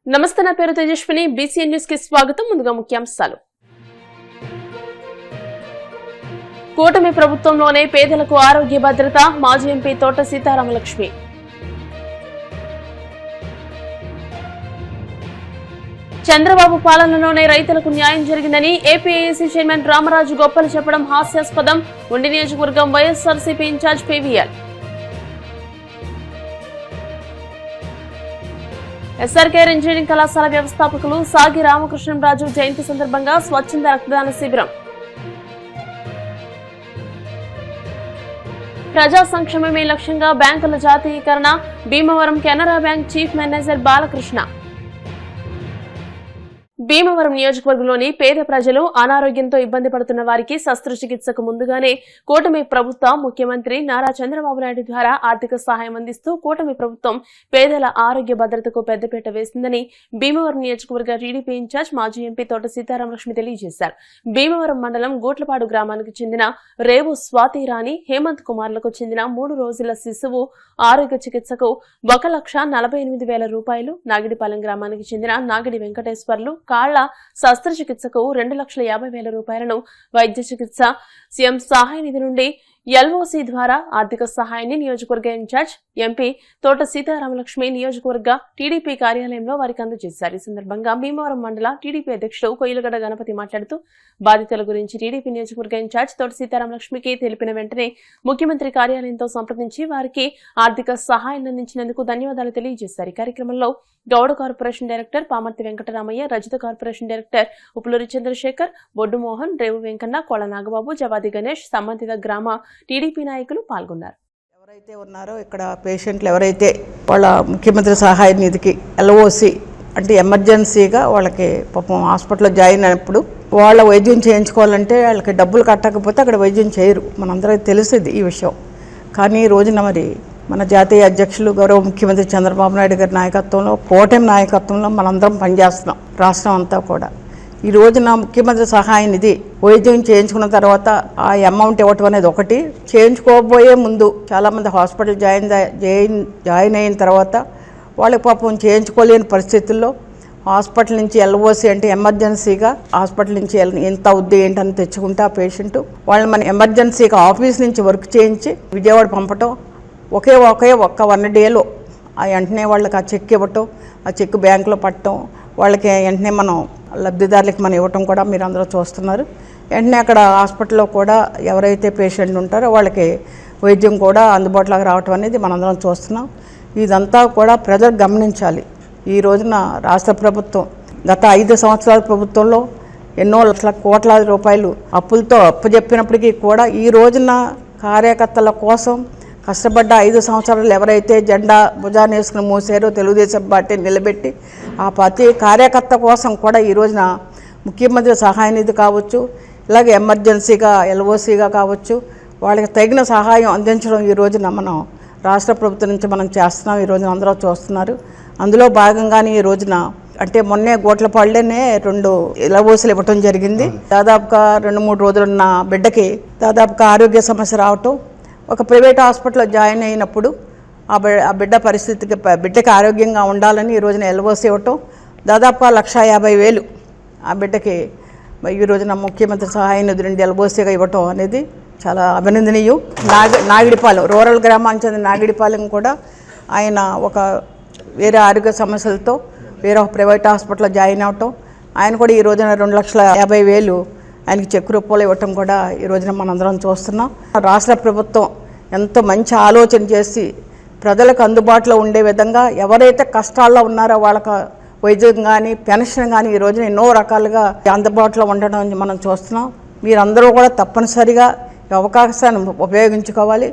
నమస్తే, నా పేరు తేజస్విని. బీసీఎన్ న్యూస్ కి స్వాగతం. ముందుగా ముఖ్యాంశాలు. కూటమి ప్రభుత్వంలోనే పేదలకు ఆరోగ్య భద్రత. మాజీ ఎంపీ తోట సీతారామలక్ష్మి. చంద్రబాబు పాలనలోనే రైతులకు న్యాయం జరిగిందని ఏపీఏసీ చైర్మన్ రామరాజు గొప్పలు చెప్పడం హాస్యాస్పదం. ఉండి నియోజకవర్గం YSRCP incharge PVL. SRKR engineering కళాశాల వ్యవస్థాపకులు సాగి రామకృష్ణంరాజు జయంతి సందర్భంగా స్వచ్ఛంద రక్తదాన శిబిరం. ప్రజా సంక్షేమమే లక్ష్యంగా బ్యాంకుల జాతీయకరణ. Bhimavaram Canara bank chief manager Balakrishna. Bhimavaram నియోజకవర్గంలోని పేద ప్రజలు అనారోగ్యంతో ఇబ్బంది పడుతున్న వారికి శస్త్రచికిత్సకు ముందుగానే కూటమి ప్రభుత్వం ముఖ్యమంత్రి నారా చంద్రబాబు నాయుడు ద్వారా ఆర్థిక సహాయం అందిస్తూ కూటమి ప్రభుత్వం పేదల ఆరోగ్య భద్రతకు పెద్దపీట వేసిందని భీమవరం నియోజకవర్గ టీడీపీ ఇన్ఛార్జ్ మాజీ ఎంపీ తోట సీతారామలక్ష్మి తెలియజేశారు. భీమవరం మండలం గోట్లపాడు గ్రామానికి చెందిన రేవు స్వాతిరాణి, హేమంత్ కుమార్లకు చెందిన 3 రోజుల శిశువు ఆరోగ్య చికిత్సకు 1,48,000 రూపాయలు, నాగిడిపాలెం గ్రామానికి చెందిన నాగిడి వెంకటేశ్వర్లు కాళ్ల శస్త్రచికిత్సకు 2,50,000 రూపాయలను వైద్య చికిత్స సీఎం సహాయ నిధి నుండి ఎల్ఓసీ ద్వారా ఆర్థిక సహాయాన్ని నియోజకవర్గ ఇన్ఛార్జ్ ఎంపీ తోట సీతారామలక్ష్మి నియోజకవర్గ టీడీపీ కార్యాలయంలో వారికి అందజేశారు. ఈ సందర్భంగా భీమవరం మండల టీడీపీ అధ్యక్షుడు కొయ్యలగడ్డ గణపతి మాట్లాడుతూ బాధితుల గురించి టీడీపీ నియోజకవర్గ ఇన్ఛార్జ్ తోట సీతారామలక్ష్మికి తెలిపిన వెంటనే ముఖ్యమంత్రి కార్యాలయంతో సంప్రదించి వారికి ఆర్థిక సహాయాన్ని అందించినందుకు ధన్యవాదాలు తెలియజేశారు. ఈ కార్యక్రమంలో గౌడ కార్పొరేషన్ డైరెక్టర్ పామర్తి వెంకటరామయ్య, రజత కార్పొరేషన్ డైరెక్టర్ ఉపులూరి చంద్రశేఖర్, బొడ్డు మోహన్, రేవు వెంకన్న, కోళ నాగబాబు, జవాది గణేష్, సంబంధిత గ్రామ టీడీపీ నాయకులు పాల్గొన్నారు. ఎవరైతే ఉన్నారో ఇక్కడ పేషెంట్లు ఎవరైతే వాళ్ళ ముఖ్యమంత్రి సహాయ నిధికి ఎల్ఓసి అంటే ఎమర్జెన్సీగా వాళ్ళకి పాపం హాస్పిటల్లో జాయిన్ అయినప్పుడు వాళ్ళ వైద్యం చేయించుకోవాలంటే వాళ్ళకి డబ్బులు కట్టకపోతే అక్కడ వైద్యం చేయరు. మనందరికీ తెలిసింది ఈ విషయం. కానీ ఈ రోజున మరి మన జాతీయ అధ్యక్షులు గౌరవ ముఖ్యమంత్రి చంద్రబాబు నాయుడు గారి నాయకత్వంలో, కూటమి నాయకత్వంలో మనందరం పనిచేస్తున్నాం. రాష్ట్రం అంతా కూడా ఈ రోజున ముఖ్యమంత్రి సహాయ నిధి వైద్యం చేయించుకున్న తర్వాత ఆ అమౌంట్ ఇవ్వటం అనేది ఒకటి. చేయించుకోబోయే ముందు చాలామంది హాస్పిటల్ జాయిన్ అయిన తర్వాత వాళ్ళకి పాపం చేయించుకోలేని పరిస్థితుల్లో హాస్పిటల్ నుంచి ఎల్ఓసి అంటే ఎమర్జెన్సీగా హాస్పిటల్ నుంచి ఎంత అవుద్ది ఏంటని తెచ్చుకుంటే ఆ పేషెంట్ వాళ్ళని మన ఎమర్జెన్సీగా ఆఫీస్ నుంచి వర్క్ చేయించి విజయవాడ పంపటం, ఒక్క 1 డేలో ఆ వెంటనే వాళ్ళకి ఆ చెక్ ఇవ్వటం, ఆ చెక్ బ్యాంకులో పట్టడం, వాళ్ళకి వెంటనే మనం లబ్ధిదారులకి మనం ఇవ్వటం కూడా మీరు అందరూ చూస్తున్నారు. వెంటనే అక్కడ హాస్పిటల్లో కూడా ఎవరైతే పేషెంట్ ఉంటారో వాళ్ళకి వైద్యం కూడా అందుబాటులోకి రావటం అనేది మనందరం చూస్తున్నాం. ఇదంతా కూడా ప్రజలు గమనించాలి. ఈ రోజున రాష్ట్ర ప్రభుత్వం గత 5 సంవత్సరాల ప్రభుత్వంలో ఎన్నో లక్షల కోట్లాది రూపాయలు అప్పులతో అప్పచెప్పినప్పటికీ కూడా ఈ రోజున కార్యకర్తల కోసం కష్టపడ్డ 5 సంవత్సరాలు ఎవరైతే జెండా భుజాన్ని వేసుకుని మూసారో తెలుగుదేశం పార్టీ నిలబెట్టి ఆ ప్రతి కార్యకర్త కోసం కూడా ఈ రోజున ముఖ్యమంత్రి సహాయ నిధి కావచ్చు, ఇలాగే ఎమర్జెన్సీగా ఎల్ఓసీగా కావచ్చు వాళ్ళకి తగిన సహాయం అందించడం ఈ రోజున మనం రాష్ట్ర ప్రభుత్వం నుంచి మనం చేస్తున్నాం. ఈ రోజున అందరూ చూస్తున్నారు. అందులో భాగంగానే ఈ రోజున అంటే మొన్నే గోట్లపాడులోనే 2 ఎల్ఓసీలు ఇవ్వటం జరిగింది. దాదాపుగా 2-3 రోజులున్న బిడ్డకి దాదాపుగా ఆరోగ్య సమస్య రావటం, ఒక ప్రైవేట్ హాస్పిటల్లో జాయిన్ అయినప్పుడు ఆ బిడ్డ పరిస్థితికి బిడ్డకి ఆరోగ్యంగా ఉండాలని ఈ రోజున ఎల్ఓసీ ఇవ్వటం, దాదాపుగా 1,50,000 ఆ బిడ్డకి ఈ రోజున ముఖ్యమంత్రి సహాయ నిధి నుండి ఎల్ఓసీగా ఇవ్వటం అనేది చాలా అభినందనీయం. నాగిడిపాలెం రూరల్ గ్రామానికి చెందిన నాగిడిపాలెం కూడా ఆయన ఒక వేరే ఆరోగ్య సమస్యలతో వేరే ఒక ప్రైవేట్ హాస్పిటల్లో జాయిన్ అవటం, ఆయన కూడా ఈ రోజున 2,50,000 ఆయనకి చెక్ రూపంలో ఇవ్వటం కూడా ఈ రోజున మనందరం చూస్తున్నాం. రాష్ట్ర ప్రభుత్వం ఎంతో మంచి ఆలోచన చేసి ప్రజలకు అందుబాటులో ఉండే విధంగా ఎవరైతే కష్టాల్లో ఉన్నారో వాళ్ళకి వైద్యం కానీ పెన్షన్ కానీ ఈ రోజున ఎన్నో రకాలుగా అందుబాటులో ఉండడం మనం చూస్తున్నాం. మీరందరూ కూడా తప్పనిసరిగా ఈ అవకాశాన్ని ఉపయోగించుకోవాలి.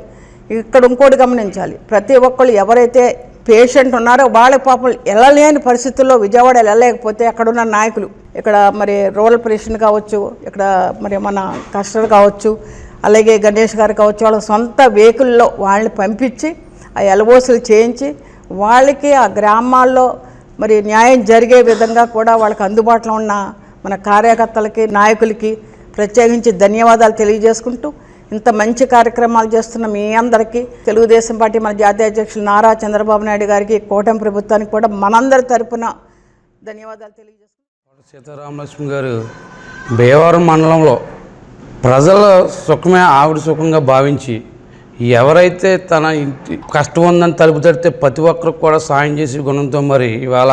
ఇక్కడ ఇంకోటి గమనించాలి, ప్రతి ఒక్కళ్ళు ఎవరైతే పేషెంట్ ఉన్నారో వాళ్ళకి పాపం వెళ్ళలేని పరిస్థితుల్లో విజయవాడ వెళ్ళలేకపోతే అక్కడున్న నాయకులు ఇక్కడ మరి రూరల్ ప్రెసిడెంట్ కావచ్చు, ఇక్కడ మరి మన కస్టర్ కావచ్చు, అలాగే గణేష్ గారు కావచ్చు, వాళ్ళ సొంత వెహికల్లో వాళ్ళని పంపించి ఆ ఎల్ఓసీలు చేయించి వాళ్ళకి ఆ గ్రామాల్లో మరి న్యాయం జరిగే విధంగా కూడా వాళ్ళకి అందుబాటులో ఉన్న మన కార్యకర్తలకి నాయకులకి ప్రత్యేకించి ధన్యవాదాలు తెలియజేసుకుంటూ ఇంత మంచి కార్యక్రమాలు చేస్తున్న మీ అందరికీ తెలుగుదేశం పార్టీ మన జాతీయ అధ్యక్షులు నారా చంద్రబాబు నాయుడు గారికి కూటమి ప్రభుత్వానికి కూడా మనందరి తరపున ధన్యవాదాలు తెలియజేస్తున్నాను. సీతారామలక్ష్మి గారు భీమవరం మండలంలో ప్రజల సుఖమే ఆవిడ సుఖంగా భావించి ఎవరైతే తన ఇంటి కష్టం ఉందని తలుపు తడితే ప్రతి ఒక్కరికి కూడా సాయం చేసే గుణంతో మరి ఇవాళ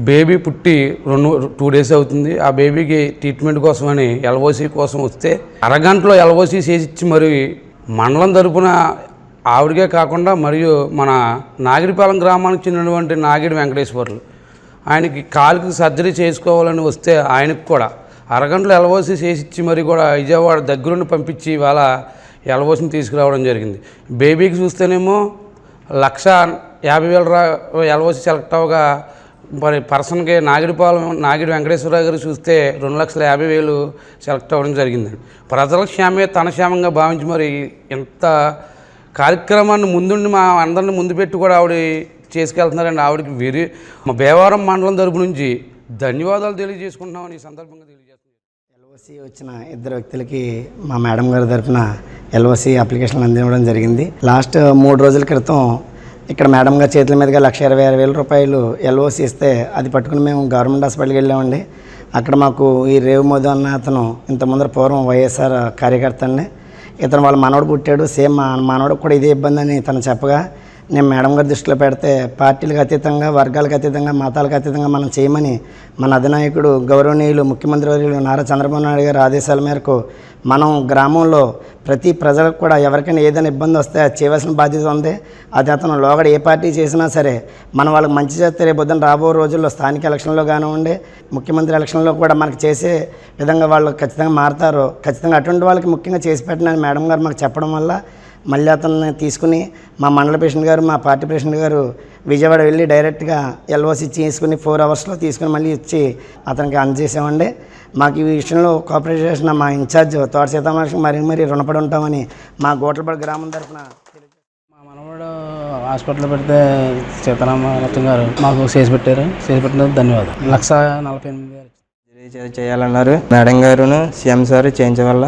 బేబీ పుట్టి 2 డేస్ అవుతుంది. ఆ బేబీకి ట్రీట్మెంట్ కోసమని ఎల్ఓసి కోసం వస్తే అరగంటలో ఎల్ఓసి చేసిచ్చి మరి మండలం తరపున ఆవిడకే కాకుండా మరియు మన నాగిడిపాలెం గ్రామానికి చెందినటువంటి నాగిడి వెంకటేశ్వర్లు ఆయనకి కాలుకి సర్జరీ చేసుకోవాలని వస్తే ఆయనకు కూడా అరగంటలో ఎల్ఓసి చేసిచ్చి మరి కూడా విజయవాడ దగ్గరుండి పంపించి ఇవాళ ఎల్ఓసిని తీసుకురావడం జరిగింది. బేబీకి చూస్తేనేమో 1,50,000 ఎల్ఓసి సెలెక్ట్ అవగా మరి పర్సన్కి నాగిడి వెంకటేశ్వరరావు గారు చూస్తే 2,50,000 సెలెక్ట్ అవ్వడం జరిగిందండి. ప్రజల క్షేమే తన క్షేమంగా భావించి మరి ఇంత కార్యక్రమాన్ని ముందుండి మా అందరిని ముందు పెట్టి కూడా ఆవిడ చేసుకెళ్తున్నారండి. ఆవిడకి మా భీమవరం మండలం తరపు నుంచి ధన్యవాదాలు తెలియజేసుకుంటున్నామని ఈ సందర్భంగా తెలియజేస్తున్నాం. ఎల్ఓసి వచ్చిన 2 వ్యక్తులకి మా మేడం గారి తరఫున ఎల్ఓసి అప్లికేషన్ అందివ్వడం జరిగింది. లాస్ట్ 3 రోజుల క్రితం ఇక్కడ మేడం గారి చేతుల మీదుగా 1,26,000 రూపాయలు ఎల్ఓసి ఇస్తే అది పట్టుకుని మేము గవర్నమెంట్ హాస్పిటల్కి వెళ్ళామండి. అక్కడ మాకు ఈ రేవు మోదీ అన్న అతను ఇంత ముందర పూర్వం వైఎస్ఆర్ కార్యకర్తని ఇతను వాళ్ళ మనవడు పుట్టాడు, సేమ్ మా మనవడికి కూడా ఇదే ఇబ్బంది అని తను చెప్పగా నేను మేడం గారి దృష్టిలో పెడితే పార్టీలకు అతీతంగా, వర్గాలకు అతీతంగా, మతాలకు అతీతంగా మనం చేయమని మన అధినాయకుడు గౌరవనీయులు ముఖ్యమంత్రి వర్యులు నారా చంద్రబాబు నాయుడు గారి ఆదేశాల మేరకు మనం గ్రామంలో ప్రతి ప్రజలకు కూడా ఎవరికైనా ఏదైనా ఇబ్బంది వస్తే అది చేయవలసిన బాధ్యత ఉంది. అది అతను లోగడ ఏ పార్టీ చేసినా సరే మనం వాళ్ళకి మంచి చేస్తే రేపు పొద్దున రాబో రోజుల్లో స్థానిక ఎలక్షన్లో కానివ్వండి, ముఖ్యమంత్రి ఎలక్షన్లో కూడా మనకు చేసే విధంగా వాళ్ళు ఖచ్చితంగా మారుతారు. ఖచ్చితంగా అటువంటి వాళ్ళకి ముఖ్యంగా చేసి పెట్టినని మేడం గారు మాకు చెప్పడం వల్ల మళ్ళీ అతన్ని తీసుకుని మా మండల ప్రెసిడెంట్ గారు, మా పార్టీ ప్రెసిడెంట్ గారు విజయవాడ వెళ్ళి డైరెక్ట్గా ఎల్ఓసి తీసుకుని 4 అవర్స్లో తీసుకుని మళ్ళీ ఇచ్చి అతనికి అందజేసామండి. మాకు ఈ విషయంలో కోఆపరేట్ చేసిన మా ఇన్ఛార్జ్ తోట సీతారామలక్ష్మి మరీ రుణపడి ఉంటామని మా గోట్లపాడు గ్రామం తరఫున మా మనవాడు హాస్పిటల్లో పెడితే సీతారామలక్ష్మి గారు మాకు చేసి పెట్టినందుకు ధన్యవాదాలు. 1,48,000 చేయాలన్నారు మేడం గారును సీఎం సార్ చేయించే వల్ల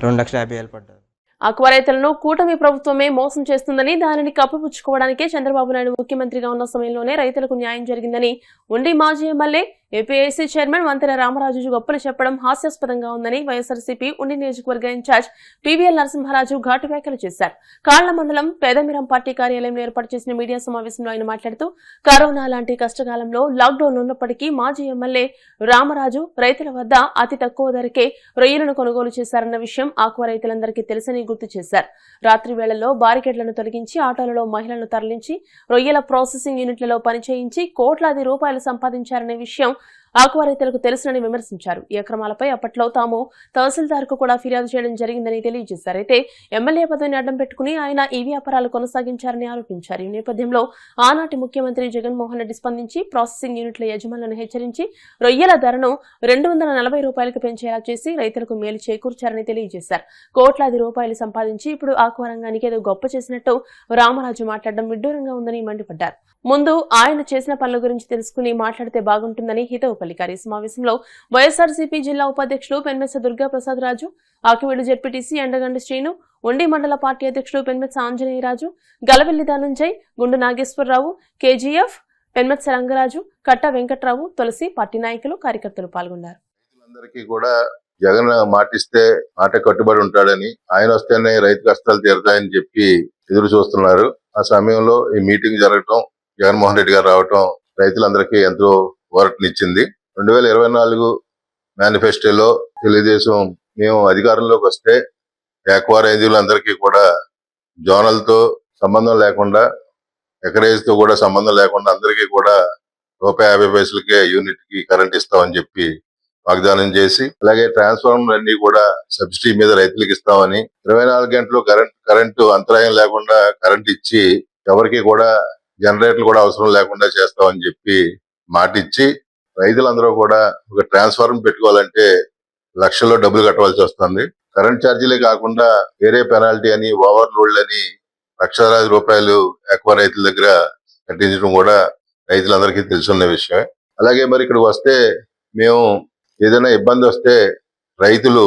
2,50,000 పడ్డారు. ఆక్వా రైతులను కూటమి ప్రభుత్వమే మోసం చేస్తుందని, దానిని కప్పిపుచ్చుకోవడానికే చంద్రబాబు నాయుడు ముఖ్యమంత్రిగా ఉన్న సమయంలోనే రైతులకు న్యాయం జరిగిందని ఉండి మాజీ ఎమ్మెల్యే ఏపీఐసీ చైర్మన్ వంతెన రామరాజు గొప్పలు చెప్పడం హాస్యాస్పదంగా ఉందని వైఎస్ఆర్సీపీ ఉండి నియోజకవర్గ ఇన్ఛార్జ్ పీవీఎల్ నరసింహారాజు ఘాటు వ్యాఖ్యలు చేశారు. కాళ్ల మండలం పేదమిరం పార్టీ కార్యాలయంలో ఏర్పాటు చేసిన మీడియా సమావేశంలో ఆయన మాట్లాడుతూ కరోనా లాంటి కష్టకాలంలో లాక్డౌన్ ఉన్నప్పటికీ మాజీ ఎమ్మెల్యే రామరాజు రైతుల వద్ద అతి తక్కువ ధరకే రొయ్యలను కొనుగోలు చేశారన్న విషయం ఆక్వా రైతులందరికీ తెలుసని గుర్తు చేశారు. రాత్రి వేళల్లో బారికేడ్లను తొలగించి ఆటోలలో మహిళలను తరలించి రొయ్యల ప్రాసెసింగ్ యూనిట్లలో పనిచేయించి కోట్లాది రూపాయలు సంపాదించారనే విషయం ఆక్వా రైతులకు తెలుసునని విమర్శించారు. ఈ అక్రమాలపై అప్పట్లో తాము తహసీల్దార్కు కూడా ఫిర్యాదు చేయడం జరిగిందని తెలియజేశారు. అయితే ఎమ్మెల్యే పదవిని అడ్డం పెట్టుకుని ఆయన ఈ వ్యాపారాలు కొనసాగించారని ఆరోపించారు. ఈ నేపథ్యంలో ఆనాటి ముఖ్యమంత్రి జగన్మోహన్ రెడ్డి స్పందించి ప్రాసెసింగ్ యూనిట్ల యజమానులను హెచ్చరించి రొయ్యల ధరను 240 రూపాయలకు పెంచేలా చేసి రైతులకు మేలు చేకూర్చారని తెలియజేశారు. కోట్లాది రూపాయలు సంపాదించి ఇప్పుడు ఆక్వా రంగానికి ఏదో గొప్ప చేసినట్టు రామరాజు మాట్లాడడం విడ్డూరంగా ఉందని మండిపడ్డారు. ముందు ఆయన చేసిన పనుల గురించి తెలుసుకుని మాట్లాడితే బాగుంటుందని హితవు పలికారు. ఈ సమావేశంలో వైఎస్ఆర్సీపీ జిల్లా ఉపాధ్యక్షులు పెన్మెత్స దుర్గాప్రసాద్ రాజు, ఆకివీడు జెడ్పీటీసీ ఎండగండి శ్రీను, ఉండి మండల పార్టీ అధ్యక్షులు పెన్మెత్స ఆంజనేయరాజు, గలవెల్లి ధనుంజయ్, గుండు నాగేశ్వరరావు, కేజీఎఫ్, పెన్మెత్స రంగరాజు, కట్ట వెంకట్రావు, తులసి, పార్టీ నాయకులు, కార్యకర్తలు పాల్గొన్నారు. రైతులందరికీ కూడా జగన్ మాటిస్తే మాట కట్టుబడి ఉంటాడని, ఆయన వస్తేనే రైతు కష్టాలు తీరుతాయని చెప్పి ఎదురు చూస్తున్నారు. ఆ సమయంలో ఈ మీటింగ్ జరగటం, జగన్మోహన్ రెడ్డి గారు రావటం రైతులందరికీ ఎంతో ఊరటనిచ్చింది. 2024 మేనిఫెస్టోలో తెలుగుదేశం మేము అధికారంలోకి వస్తే ఆక్వా రైతులందరికీ కూడా జోనల్తో సంబంధం లేకుండా, ఎకరేజ్ తో కూడా సంబంధం లేకుండా అందరికీ కూడా ₹1.50 యూనిట్ కి కరెంట్ ఇస్తామని చెప్పి వాగ్దానం చేసి, అలాగే ట్రాన్స్ఫార్మర్ అన్ని కూడా సబ్సిడీ మీద రైతులకు ఇస్తామని, 24 గంటలు కరెంటు అంతరాయం లేకుండా కరెంట్ ఇచ్చి ఎవరికి కూడా జనరేటర్లు కూడా అవసరం లేకుండా చేస్తామని చెప్పి మాటిచ్చి, రైతులందరూ కూడా ఒక ట్రాన్స్ఫార్మర్ పెట్టుకోవాలంటే లక్షల్లో డబ్బులు కట్టవలసి వస్తుంది. కరెంట్ ఛార్జీలే కాకుండా వేరే పెనాల్టీ అని, ఓవర్లోడ్ అని లక్షలాది రూపాయలు ఆక్వా రైతుల దగ్గర కట్టించడం కూడా రైతులందరికీ తెలుసున్న విషయమే. అలాగే మరి ఇక్కడికి వస్తే మేము ఏదైనా ఇబ్బంది వస్తే రైతులు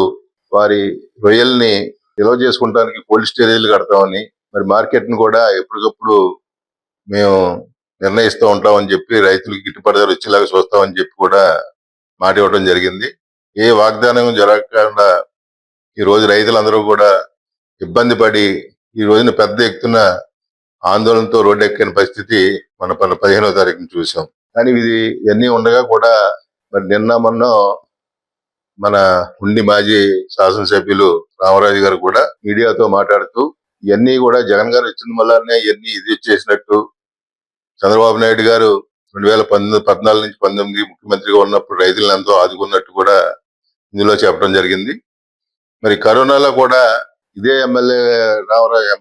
వారి రొయ్యల్ని నిల్వ చేసుకుంటానికి కోల్డ్ స్టోరేజీలు కడతామని, మరి మార్కెట్ ని కూడా ఎప్పటికప్పుడు మేము నిర్ణయిస్తూ ఉంటామని చెప్పి రైతులకు గిట్టుబాటు ధర వచ్చేలాగా చూస్తామని చెప్పి కూడా మాట ఇవ్వడం జరిగింది. ఏ వాగ్దానం జరగకుండా ఈ రోజు రైతులందరూ కూడా ఇబ్బంది పడి ఈ రోజున పెద్ద ఎత్తున ఆందోళనతో రోడ్డు ఎక్కిన పరిస్థితి మన 15వ తారీఖున చూసాం. కానీ ఇది ఇవన్నీ ఉండగా కూడా మరి నిన్న మొన్న మన ఉండి మాజీ శాసనసభ్యులు రామరాజు గారు కూడా మీడియాతో మాట్లాడుతూ ఇవన్నీ కూడా జగన్ గారు ఇచ్చిన వల్లనే ఇవన్నీ ఇది చేసినట్టు, చంద్రబాబు నాయుడు గారు 2014 నుంచి 19 ముఖ్యమంత్రిగా ఉన్నప్పుడు రైతులను ఎంతో ఆదుకున్నట్టు కూడా ఇందులో చెప్పడం జరిగింది. మరి కరోనాలో కూడా ఇదే ఎమ్మెల్యే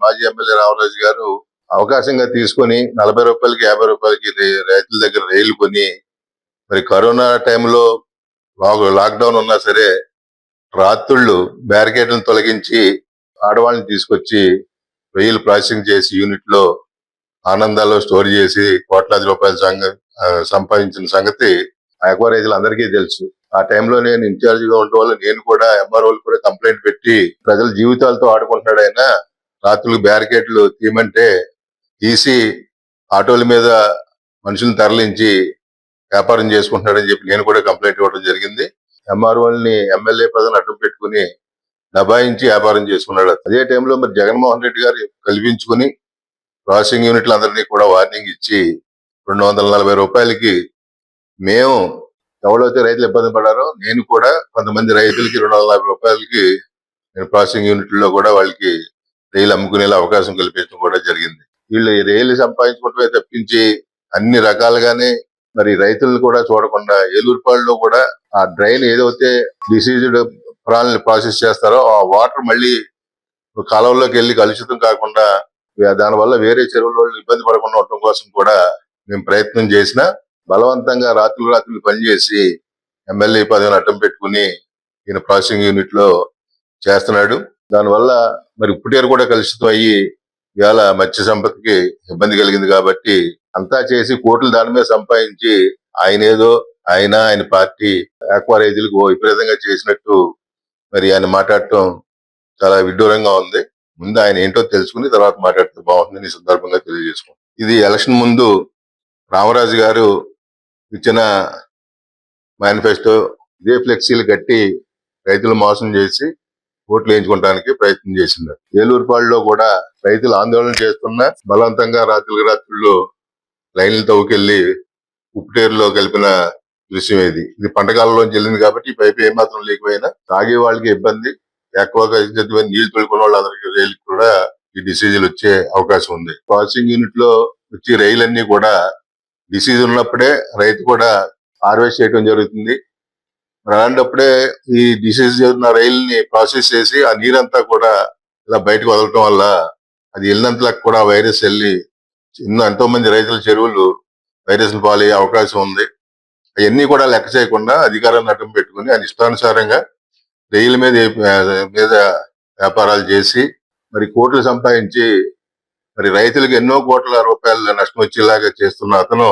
మాజీ ఎమ్మెల్యే రామరాజు గారు అవకాశంగా తీసుకొని 40 రూపాయలకి 50 రూపాయలకి రైతుల దగ్గర రైలు కొని మరి కరోనా టైంలో లాక్డౌన్ ఉన్నా సరే రాత్రుళ్ళు బ్యారికేడ్లను తొలగించి ఆడవాళ్ళని తీసుకొచ్చి రొయ్యలు ప్రాసెసింగ్ చేసి యూనిట్ లో ఆనందాల్లో స్టోర్ చేసి కోట్లాది రూపాయలు సంపాదించిన సంగతి ఆక్వా రైతులందరికీ తెలుసు. ఆ టైంలో నేను ఇన్ఛార్జ్ గా ఉండడం వల్ల నేను కూడా ఎంఆర్ఓలు కూడా కంప్లైంట్ పెట్టి ప్రజల జీవితాలతో ఆడుకుంటున్నాడు ఆయన, రాత్రులు బ్యారికేడ్లు తీయమంటే తీసి ఆటోల మీద మనుషులను తరలించి వ్యాపారం చేసుకుంటున్నాడని చెప్పి నేను కూడా కంప్లైంట్ ఇవ్వడం జరిగింది. ఎంఆర్ఓల్ని ఎమ్మెల్యే పదవిని అడ్డం పెట్టుకుని దబాయించి వ్యాపారం చేసుకున్నాడు. అదే టైంలో మరి జగన్మోహన్ రెడ్డి గారు కల్పించుకుని ప్రాసెసింగ్ యూనిట్లందరినీ కూడా వార్నింగ్ ఇచ్చి 240 రూపాయలకి మేము ఎవరైతే రైతులు ఇబ్బంది పడారో నేను కూడా కొంతమంది రైతులకి 240 రూపాయలకి నేను ప్రాసెసింగ్ యూనిట్లో కూడా వాళ్ళకి రైలు అమ్ముకునేలా అవకాశం కల్పించడం కూడా జరిగింది. వీళ్ళు రైలు సంపాదించుకుంటే తప్పించి అన్ని రకాలుగానే మరి రైతులను కూడా చూడకుండా ఏలూరుపాడులో కూడా ఆ డ్రైన్ ఏదైతే డిసీజ్డ్ ప్రాణులను ప్రాసెస్ చేస్తారో ఆ వాటర్ మళ్ళీ కాలువలోకి వెళ్ళి కలుషితం కాకుండా దానివల్ల వేరే చెరువుల ఇబ్బంది పడకుండా ఉండటం కోసం కూడా మేము ప్రయత్నం చేసినా బలవంతంగా రాత్రులు పనిచేసి ఎమ్మెల్యే పదవిని అడ్డం పెట్టుకుని ఈయన ప్రాసెసింగ్ యూనిట్ లో చేస్తున్నాడు. దానివల్ల మరి పుట్టేరు కూడా కలుషితం అయ్యి ఇవాళ మత్స్య సంపదకి ఇబ్బంది కలిగింది. కాబట్టి అంతా చేసి కోట్లు దాని మీద సంపాదించి ఆయన పార్టీ ఆక్వా రైతులకు విపరీతంగా చేసినట్టు మరి ఆయన మాట్లాడటం చాలా విడ్డూరంగా ఉంది. ముందు ఆయన ఏంటో తెలుసుకుని తర్వాత మాట్లాడితే బాగుంటుందని ఈ సందర్భంగా తెలియజేసుకుంటాం. ఇది ఎలక్షన్ ముందు రామరాజు గారు ఇచ్చిన మేనిఫెస్టో ఇదే ఫ్లెక్సీలు కట్టి రైతులు మోసం చేసి ఓట్లు వేయించుకోవడానికి ప్రయత్నం చేసింది. ఏలూరుపాడులో కూడా రైతులు ఆందోళన చేస్తున్నా బలవంతంగా రాత్రులు లైన్లు తవ్వుకెళ్లి ఉప్పుటేరులో కలిపిన దృశ్యం ఇది పంటకాలంలో చెల్లింది కాబట్టి ఈ పైపు ఏమాత్రం లేకపోయినా తాగే వాళ్ళకి ఇబ్బంది, ఎక్కువగా నీళ్లు తోలుకున్న వాళ్ళందరికీ రైలుకి కూడా ఈ డిసీజులు వచ్చే అవకాశం ఉంది. ప్రాసెసింగ్ యూనిట్ లో వచ్చే రైలన్నీ కూడా డిసీజ్ ఉన్నప్పుడే రైతు కూడా హార్వెస్ట్ చేయడం జరుగుతుంది. అలాంటప్పుడే ఈ డిసీజ్ ఉన్న రైలుని ప్రాసెస్ చేసి ఆ నీరంతా కూడా ఇలా బయటకు వదలటం వల్ల అది వెళ్ళినంతలకు కూడా వైరస్ వెళ్ళి ఎంతో మంది రైతుల చెరువులు వైరస్ పాలయ్యే అవకాశం ఉంది. అవన్నీ కూడా లెక్క చేయకుండా అధికారాన్ని అడ్డం పెట్టుకుని ఆయన ఇష్టానుసారంగా రైలు మీద వ్యాపారాలు చేసి మరి కోట్లు సంపాదించి మరి రైతులకు ఎన్నో కోట్ల రూపాయల నష్టం వచ్చేలాగా చేస్తున్న అతను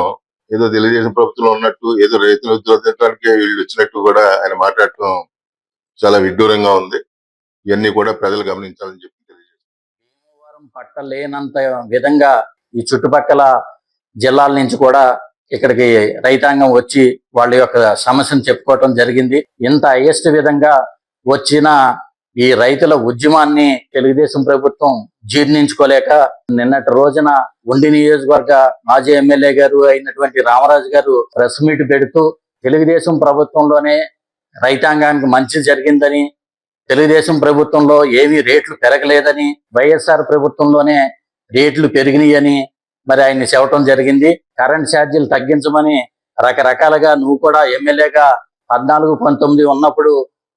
ఏదో తెలుగుదేశం ప్రభుత్వంలో ఉన్నట్టు ఏదో రైతులు ఉద్యోగానికి వీళ్ళు వచ్చినట్టు కూడా ఆయన మాట్లాడటం చాలా విడ్డూరంగా ఉంది. ఇవన్నీ కూడా ప్రజలు గమనించాలని చెప్పి భీమవరం పట్టలేనంత విధంగా ఈ చుట్టుపక్కల జిల్లాల నుంచి కూడా ఇక్కడికి రైతాంగం వచ్చి వాళ్ళ యొక్క సమస్యను చెప్పుకోవటం జరిగింది. ఇంత హైయెస్ట్ విధంగా వచ్చిన ఈ రైతుల ఉద్యమాన్ని తెలుగుదేశం ప్రభుత్వం జీర్ణించుకోలేక నిన్నటి రోజున ఉండి నియోజకవర్గ మాజీ ఎమ్మెల్యే గారు అయినటువంటి రామరాజు గారు ప్రెస్ మీట్ పెడుతూ తెలుగుదేశం ప్రభుత్వంలోనే రైతాంగానికి మంచి జరిగిందని, తెలుగుదేశం ప్రభుత్వంలో ఏమీ రేట్లు పెరగలేదని, వైఎస్ఆర్ ప్రభుత్వంలోనే రేట్లు పెరిగినాయని మరి ఆయన్ని చెప్పడం జరిగింది. కరెంట్ ఛార్జీలు తగ్గించమని రకరకాలుగా నువ్వు కూడా ఎమ్మెల్యేగా 14-19 ఉన్నప్పుడు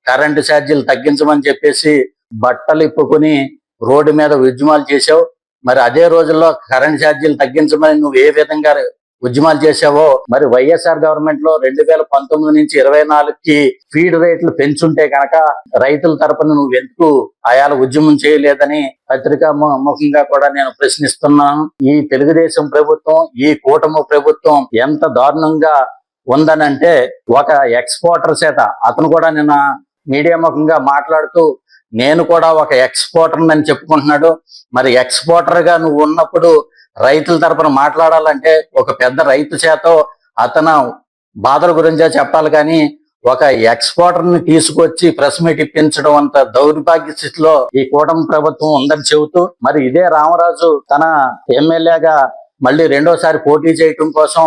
కరెంటు ఛార్జీలు తగ్గించమని చెప్పేసి బట్టలు ఇప్పుకుని రోడ్డు మీద ఉద్యమాలు చేసావు. మరి అదే రోజుల్లో కరెంట్ ఛార్జీలు తగ్గించమని నువ్వు ఏ విధంగా ఉద్యమాలు చేసావో మరి వైఎస్ఆర్ గవర్నమెంట్ లో 2019 నుంచి 24కి ఫీడ్ రేట్లు పెంచుంటే కనుక రైతుల తరపున నువ్వు ఎందుకు ఆయాల ఉద్యమం చేయలేదని పత్రికా ముఖంగా కూడా నేను ప్రశ్నిస్తున్నాను. ఈ తెలుగుదేశం ప్రభుత్వం, ఈ కూటమి ప్రభుత్వం ఎంత దారుణంగా ఉందనంటే ఒక ఎక్స్పోర్టర్ చేత అతను కూడా నిన్న మీడియా ముఖంగా మాట్లాడుతూ నేను కూడా ఒక ఎక్స్పోర్టర్ అని చెప్పుకుంటున్నాడు. మరి ఎక్స్పోర్టర్ గా నువ్వు ఉన్నప్పుడు రైతుల తరపున మాట్లాడాలంటే ఒక పెద్ద రైతు చేత అతను బాధల గురించే చెప్పాలి, కానీ ఒక ఎక్స్పోర్టర్ ని తీసుకొచ్చి ప్రెస్ మీట్ ఇప్పించడం అంత దౌర్భాగ్య స్థితిలో ఈ కూటమి ప్రభుత్వం ఉందని చెబుతూ, మరి ఇదే రామరాజు తన ఎమ్మెల్యేగా మళ్ళీ రెండోసారి పోటీ చేయటం కోసం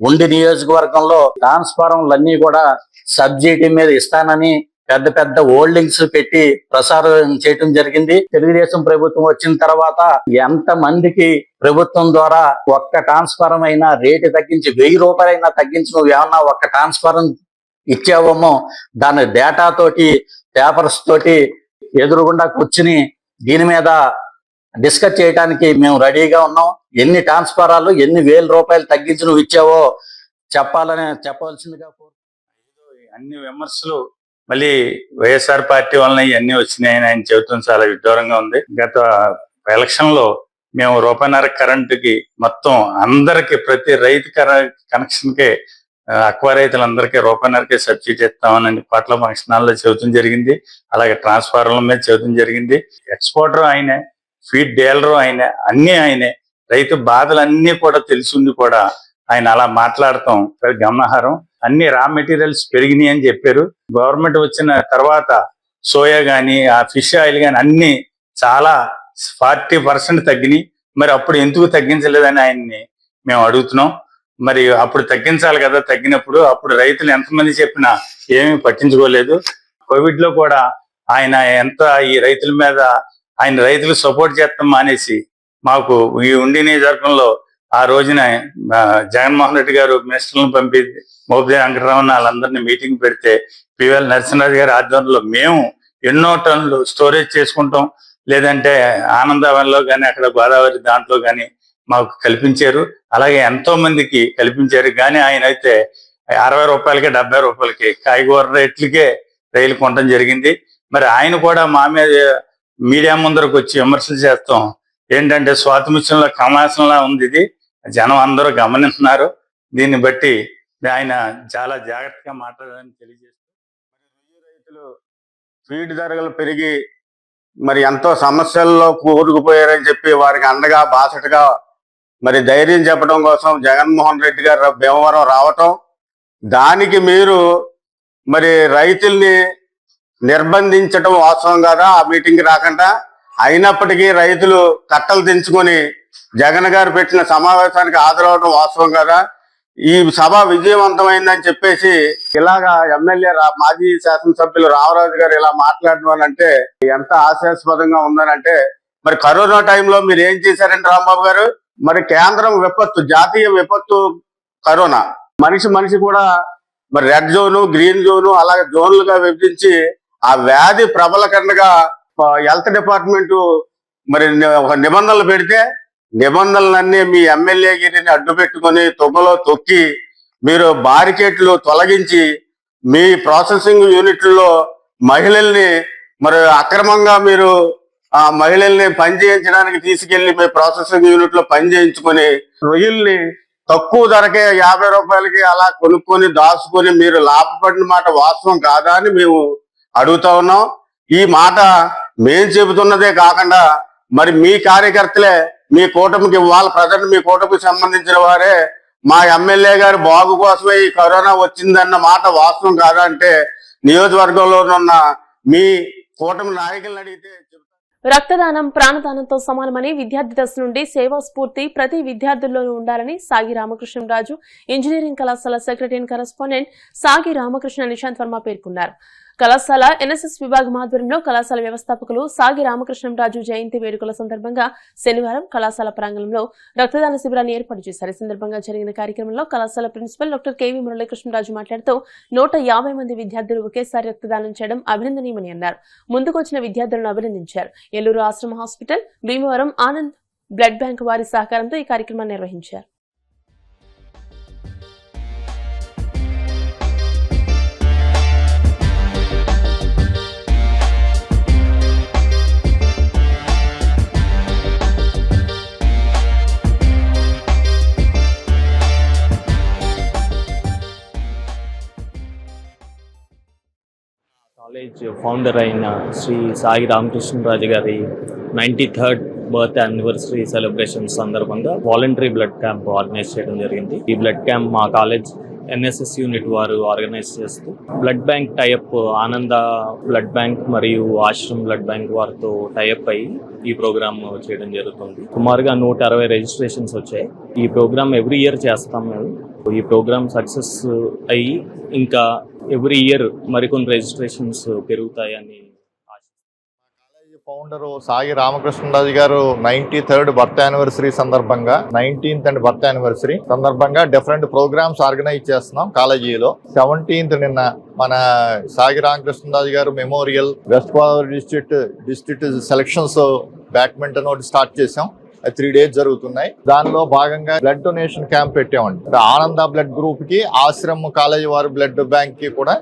ఉండి నియోజకవర్గంలో ట్రాన్స్ఫార్మర్లన్నీ కూడా సబ్సిడీ మీద ఇస్తానని పెద్ద పెద్ద హోల్డింగ్స్ పెట్టి ప్రసారం చేయటం జరిగింది. తెలుగుదేశం ప్రభుత్వం వచ్చిన తర్వాత ఎంత మందికి ప్రభుత్వం ద్వారా ఒక్క ట్రాన్స్ఫారం అయినా రేటు తగ్గించి 1000 రూపాయలైనా తగ్గించి నువ్వు ఏమన్నా ఒక్క ట్రాన్స్ఫారం ఇచ్చావేమో దాని డేటా తోటి పేపర్స్ తోటి ఎదురుగుండా కూర్చుని దీని మీద డిస్కస్ చేయడానికి మేము రెడీగా ఉన్నాం. ఎన్ని ట్రాన్స్ఫారాలు ఎన్ని 1000 రూపాయలు తగ్గించి నువ్వు ఇచ్చావో చెప్పవలసిందిగా అన్ని విమర్శలు మళ్ళీ వైఎస్ఆర్ పార్టీ వలన ఇవన్నీ వచ్చినాయని ఆయన చెబుతుంది చాలా విడ్డూరంగా ఉంది. గత ఎలక్షన్ లో మేము రూపాయన్నర కరెంటుకి మొత్తం అందరికి ప్రతి రైతు కనెక్షన్ కి అక్వా రైతులందరికీ రూపాయన్నరకే సబ్సిడీ ఇస్తామని పట్ల ఫంక్షనాల్లో చెబుతుంది జరిగింది. అలాగే ట్రాన్స్ఫార్మర్ల మీద చెబుతుంది జరిగింది. ఎక్స్పోర్టర్ ఆయనే, ఫీడ్ డీలరు ఆయనే, అన్ని ఆయనే. రైతు బాధలన్నీ కూడా తెలిసింది కూడా ఆయన అలా మాట్లాడటం గమనార్హం. అన్ని రా మెటీరియల్స్ పెరిగినాయి అని చెప్పారు. గవర్నమెంట్ వచ్చిన తర్వాత సోయా గాని ఆ ఫిష్ ఆయిల్ గాని అన్ని చాలా 40% తగ్గినాయి. మరి అప్పుడు ఎందుకు తగ్గించలేదని ఆయన్ని మేము అడుగుతున్నాం. మరి అప్పుడు తగ్గించాలి కదా, తగ్గినప్పుడు అప్పుడు రైతులు ఎంతమంది చెప్పినా ఏమీ పట్టించుకోలేదు. కోవిడ్ లో కూడా ఆయన ఎంత ఈ రైతుల మీద ఆయన రైతులు సపోర్ట్ చేస్తాం మానేసి మాకు ఈ ఉండి నియోజకవర్గంలో ఆ రోజున జగన్మోహన్ రెడ్డి గారు మినిస్టర్లను పంపి మోపిదేవి వెంకటరామన్ వాళ్ళందరినీ మీటింగ్ పెడితే పివిఎల్ నరసింహరాజు గారి ఆధ్వర్యంలో మేము ఎన్నో టన్నులు స్టోరేజ్ చేసుకుంటాం, లేదంటే ఆనందవనంలో కానీ అక్కడ గోదావరి దాంట్లో కానీ మాకు కల్పించారు. అలాగే ఎంతో మందికి కల్పించారు. కానీ ఆయన అయితే 60 రూపాయలకి 70 రూపాయలకి కాయగూర రేట్లకే రైలు కొనడం జరిగింది. మరి ఆయన కూడా మా మీద మీడియా ముందరకు వచ్చి విమర్శలు చేస్తాం ఏంటంటే స్వాతంత్ర్యంలో కమలాసంలా ఉంది. ఇది జనం అందరూ గమనిస్తున్నారు. దీన్ని బట్టి ఆయన చాలా జాగ్రత్తగా మాట్లాడాలని తెలియజేస్తారు. రైతులు ఫీడ్ ధరలు పెరిగి మరి ఎంతో సమస్యల్లో కూరుకుపోయారని చెప్పి వారికి అండగా బాసటగా మరి ధైర్యం చెప్పడం కోసం జగన్మోహన్ రెడ్డి గారు భీమవరం రావటం, దానికి మీరు మరి రైతుల్ని నిర్బంధించడం వాస్తవం కదా, ఆ మీటింగ్కి రాకుండా. అయినప్పటికీ రైతులు కట్టలు దించుకొని జగన్ గారు పెట్టిన సమావేశానికి హాజరవడం వాస్తవం కదా. ఈ సభ విజయవంతమైందని చెప్పేసి ఇలాగా ఎమ్మెల్యే మాజీ శాసనసభ్యులు రామరాజు గారు ఇలా మాట్లాడడం అంటే ఎంత హాస్యాస్పదంగా ఉందనంటే, మరి కరోనా టైంలో మీరు ఏం చేశారంటే రాంబాబు గారు, మరి కేంద్రం విపత్తు, జాతీయ విపత్తు కరోనా, మనిషి కూడా మరి రెడ్ జోను, గ్రీన్ జోను అలాగే జోన్లుగా విభజించి ఆ వ్యాధి ప్రబలకండగా హెల్త్ డిపార్ట్మెంట్ మరి ఒక నిబంధనలు పెడితే నిబంధనలన్నీ మీ ఎమ్మెల్యే గిరిని అడ్డు పెట్టుకుని తొమ్మలో తొక్కి మీరు బారికేట్లు తొలగించి మీ ప్రాసెసింగ్ యూనిట్లలో మహిళల్ని మరి అక్రమంగా మీరు ఆ మహిళల్ని పనిచేయించడానికి తీసుకెళ్లి మీ ప్రాసెసింగ్ యూనిట్ లో పని చేయించుకొని రొయ్యల్ని తక్కువ ధరకే 50 రూపాయలకి అలా కొనుక్కొని దాచుకొని మీరు లాభపడిన మాట వాస్తవం కాదా అని మేము అడుగుతా ఉన్నాం. ఈ మాట మేం చెబుతున్నదే కాకుండా మరి మీ కార్యకర్తలే మీ కూటమికి ప్రజెంట్ మీ కూటమికి సంబంధించిన వారే మా ఎమ్మెల్యే గారి బాగు కోసమే ఈ కరోనా వచ్చిందన్న మాట వాస్తవం కాదా అంటే నియోజకవర్గంలో ఉన్న మీ కూటమి నాయకులను అడిగితే రక్తదానం ప్రాణదానంతో సమానమని విద్యార్థి దశ నుండి సేవా స్ఫూర్తి ప్రతి విద్యార్థుల్లోనూ ఉండాలని సాగి రామకృష్ణరాజు ఇంజనీరింగ్ కళాశాల సెక్రటరీ అండ్ కరెస్పాండెంట్ సాగి రామకృష్ణ నిశాంత్ వర్మ పేర్కొన్నారు. కళాశాల ఎన్ఎస్ఎస్ విభాగం ఆధ్వర్యంలో కళాశాల వ్యవస్థాపకులు సాగి రామకృష్ణరాజు జయంతి వేడుకల సందర్భంగా శనివారం కళాశాల ప్రాంగణంలో రక్తదాన శిబిరాన్ని ఏర్పాటు చేశారు. ఈ సందర్భంగా జరిగిన కార్యక్రమంలో కళాశాల ప్రిన్సిపల్ డాక్టర్ కేవీ మురళీకృష్ణరాజు మాట్లాడుతూ 150 మంది విద్యార్థులు ఒకేసారి రక్తదానం చేయడం అభినందనీయమని అన్నారు. ముందుకొచ్చిన విద్యార్థులను అభినందించారు. ఏలూరు ఆశ్రమ hospital, Bhimavaram Anand blood bank వారి సహకారంతో ఈ కార్యక్రమాన్ని నిర్వహించారు. కాలేజ్ ఫౌండర్ అయిన శ్రీ సాగి రామకృష్ణరాజు గారి 93rd బర్త్ యానివర్సరీ సెలబ్రేషన్ సందర్భంగా వాలంటరీ బ్లడ్ క్యాంప్ ఆర్గనైజ్ చేయడం జరిగింది. ఈ బ్లడ్ క్యాంప్ మా కాలేజ్ NSS యూనిట్ వారు ఆర్గనైజ్ చేస్తూ బ్లడ్ బ్యాంక్ టైఅప్ ఆనంద బ్లడ్ బ్యాంక్ మరియు ఆశ్రమ్ బ్లడ్ బ్యాంక్ వారితో టైఅప్ అయ్యి ఈ ప్రోగ్రామ్ చేయడం జరుగుతుంది. సుమారుగా 160 రిజిస్ట్రేషన్స్ వచ్చాయి. ఈ ప్రోగ్రామ్ ఎవ్రీ ఇయర్ చేస్తాం మేము. ఈ ప్రోగ్రామ్ సక్సెస్ అయ్యి ఇంకా ఎవ్రీ ఇయర్ మరికొన్ని రిజిస్ట్రేషన్స్ పెరుగుతాయని. ఫౌండర్ సాయి రామకృష్ణరాజు గారు 93rd బర్త్ యానివర్సరీ సందర్భంగా 19th అండ్ బర్త్ యానివర్సరీ సందర్భంగా డిఫరెంట్ ప్రోగ్రామ్స్ ఆర్గనైజ్ చేస్తున్నాం కాలేజీలో. 17th నిన్న మన సాయి రామకృష్ణరాజు గారు memorial west Godavari district selections badminton ఒకటి స్టార్ట్ చేసాం. 3 days జరుగుతున్నాయి. దానిలో భాగంగా బ్లడ్ డొనేషన్ క్యాంప్ పెట్టామండి. ఆనంద బ్లడ్ గ్రూప్ కి ఆశ్రమ్ కాలేజీ వారి బ్లడ్ బ్యాంక్ కి కూడా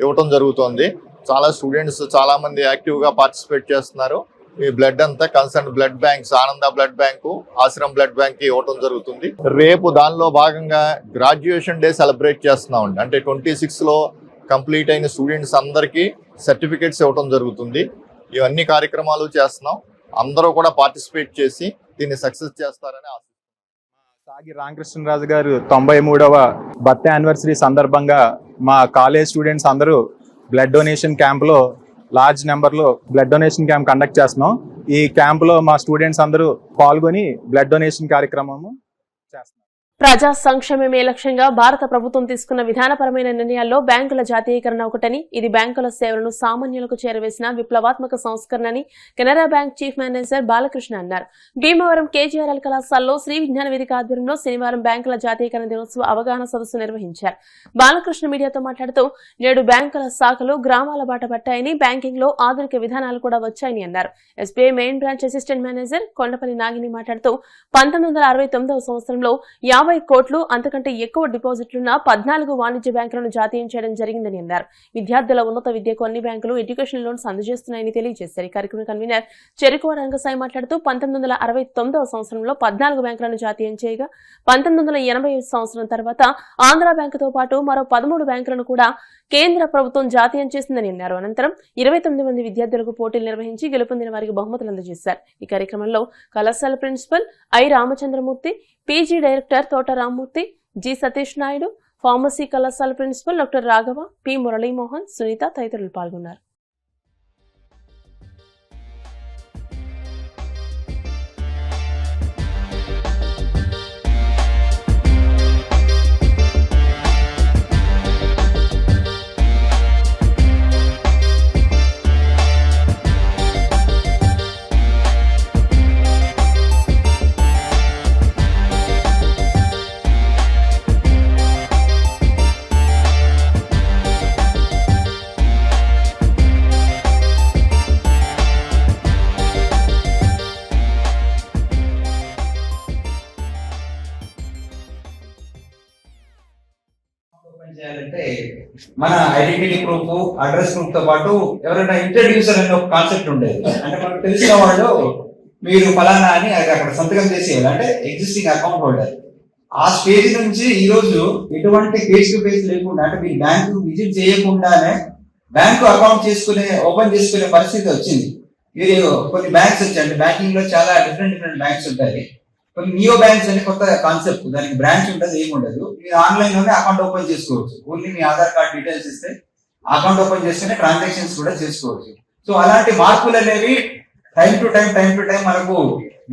ఇవ్వటం జరుగుతుంది. చాలా స్టూడెంట్స్ చాలా మంది యాక్టివ్ గా పార్టిసిపేట్ చేస్తున్నారు. ఈ బ్లడ్ అంతా కన్సర్న్ బ్లడ్ బ్యాంక్స్ ఆనంద blood bank, Ashram blood bank కి ఇవ్వటం జరుగుతుంది. రేపు దానిలో భాగంగా గ్రాడ్యుయేషన్ డే సెలబ్రేట్ చేస్తున్నాం. అంటే 26 లో కంప్లీట్ అయిన స్టూడెంట్స్ అందరికీ సర్టిఫికేట్స్ ఇవ్వటం జరుగుతుంది. ఇవన్నీ కార్యక్రమాలు చేస్తున్నాం. అందరూ కూడా పార్టిసిపేట్ చేసి దీన్ని సక్సెస్ చేస్తారని ఆశిస్తున్నాం. సాగి రామకృష్ణరాజు గారు 93వ బర్త్ యానివర్సరీ సందర్భంగా మా కాలేజ్ స్టూడెంట్స్ అందరూ బ్లడ్ డొనేషన్ క్యాంప్లో లార్జ్ నెంబర్లో బ్లడ్ డొనేషన్ క్యాంప్ కండక్ట్ చేస్తున్నాం. ఈ క్యాంప్లో మా స్టూడెంట్స్ అందరూ పాల్గొని బ్లడ్ డొనేషన్ కార్యక్రమము చేస్తున్నాం. ప్రజా సంక్షేమమే లక్ష్యంగా భారత ప్రభుత్వం తీసుకున్న విధానపరమైన నిర్ణయాల్లో బ్యాంకుల జాతీయకరణ ఒకటని, ఇది బ్యాంకుల సేవలను సామాన్యులకు చేరవేసిన విప్లవాత్మక సంస్కరణని Canara bank chief manager Balakrishna అన్నారు. భీమవరం KGRL కళాశాలలో శ్రీ విజ్ఞాన వేదిక ఆధ్వర్యంలో శనివారం బ్యాంకుల జాతీయకరణ దినోత్సవ అవగాహన సదస్సు నిర్వహించారు. బాలకృష్ణ మీడియాతో మాట్లాడుతూ నేడు బ్యాంకుల శాఖలు గ్రామాల బాట పట్టాయని, బ్యాంకింగ్ లో ఆధునిక విధానాలు కూడా వచ్చాయని అన్నారు. SBI main branch assistant manager Kondapalli Nagini మాట్లాడుతూ 1969వ సంవత్సరంలో 50 కోట్లు అంతకంటే ఎక్కువ డిపాజిట్లున్న 14 వాణిజ్య బ్యాంకులను జాతీయం చేయడం జరిగిందని అన్నారు. విద్యార్థుల ఉన్నత విద్యకు అన్ని బ్యాంకులు ఎడ్యుకేషన్ లోన్స్ అందజేస్తున్నాయని తెలియజేశారు. ఈ కార్యక్రమం కన్వీనర్ చెరుకువ రంగసాయి మాట్లాడుతూ 1969వ సంవత్సరంలో 14 బ్యాంకులను జాతీయం చేయగా 1985 సంవత్సరం తర్వాత ఆంధ్ర బ్యాంకుతో పాటు మరో 13 బ్యాంకులను కూడా కేంద్ర ప్రభుత్వం జాతీయం చేసిందని అన్నారు. అనంతరం 29 మంది విద్యార్థులకు పోటీలు నిర్వహించి గెలుపొందిన వారికి బహుమతులు అందజేశారు. ఈ కార్యక్రమంలో కళాశాల principal I Ramachandramurthy, PG director Thota Rammurthy, G Satish Naidu, pharmacy కళాశాల principal doctor Raghava, P Muralimohan, Sunitha తదితరులు పాల్గొన్నారు. చేయాలంటే మన ఐడెంటిటీ ప్రూఫ్, అడ్రస్ ప్రూఫ్ తో పాటు ఎవరైనా ఇంట్రడ్యూసర్ అనే ఒక కాన్సెప్ట్ ఉండేది. అంటే మనకు తెలిసిన వాళ్ళు మీరు ఫలానా అని అక్కడ సంతకం చేసేవాళ్ళు, అంటే ఎగ్జిస్టింగ్ అకౌంట్ హోల్డర్. ఆ స్టేజ్ నుంచి ఈ రోజు ఎటువంటి ఫేస్ టు ఫేస్ లేకుండా, అంటే మీరు బ్యాంకు విజిట్ చేయకుండానే బ్యాంకు అకౌంట్ ఓపెన్ చేసుకునే పరిస్థితి వచ్చింది. మీరు కొన్ని బ్యాంక్స్ వచ్చాయండి, బ్యాంకింగ్ లో చాలా డిఫరెంట్ బ్యాంక్స్ ఉంటాయి. కొన్ని నియో బ్యాంక్స్ అనే కొత్త కాన్సెప్ట్, దానికి బ్రాంచ్ ఉంటుంది, ఏముండదు. మీరు ఆన్లైన్ లోనే అకౌంట్ ఓపెన్ చేసుకోవచ్చు. ఓన్లీ మీ ఆధార్ కార్డ్ డీటెయిల్స్ ఇస్తే అకౌంట్ ఓపెన్ చేస్తేనే ట్రాన్సాక్షన్స్ కూడా చేసుకోవచ్చు. సో అలాంటి మార్పులు అనేవి టైం టు టైం మనకు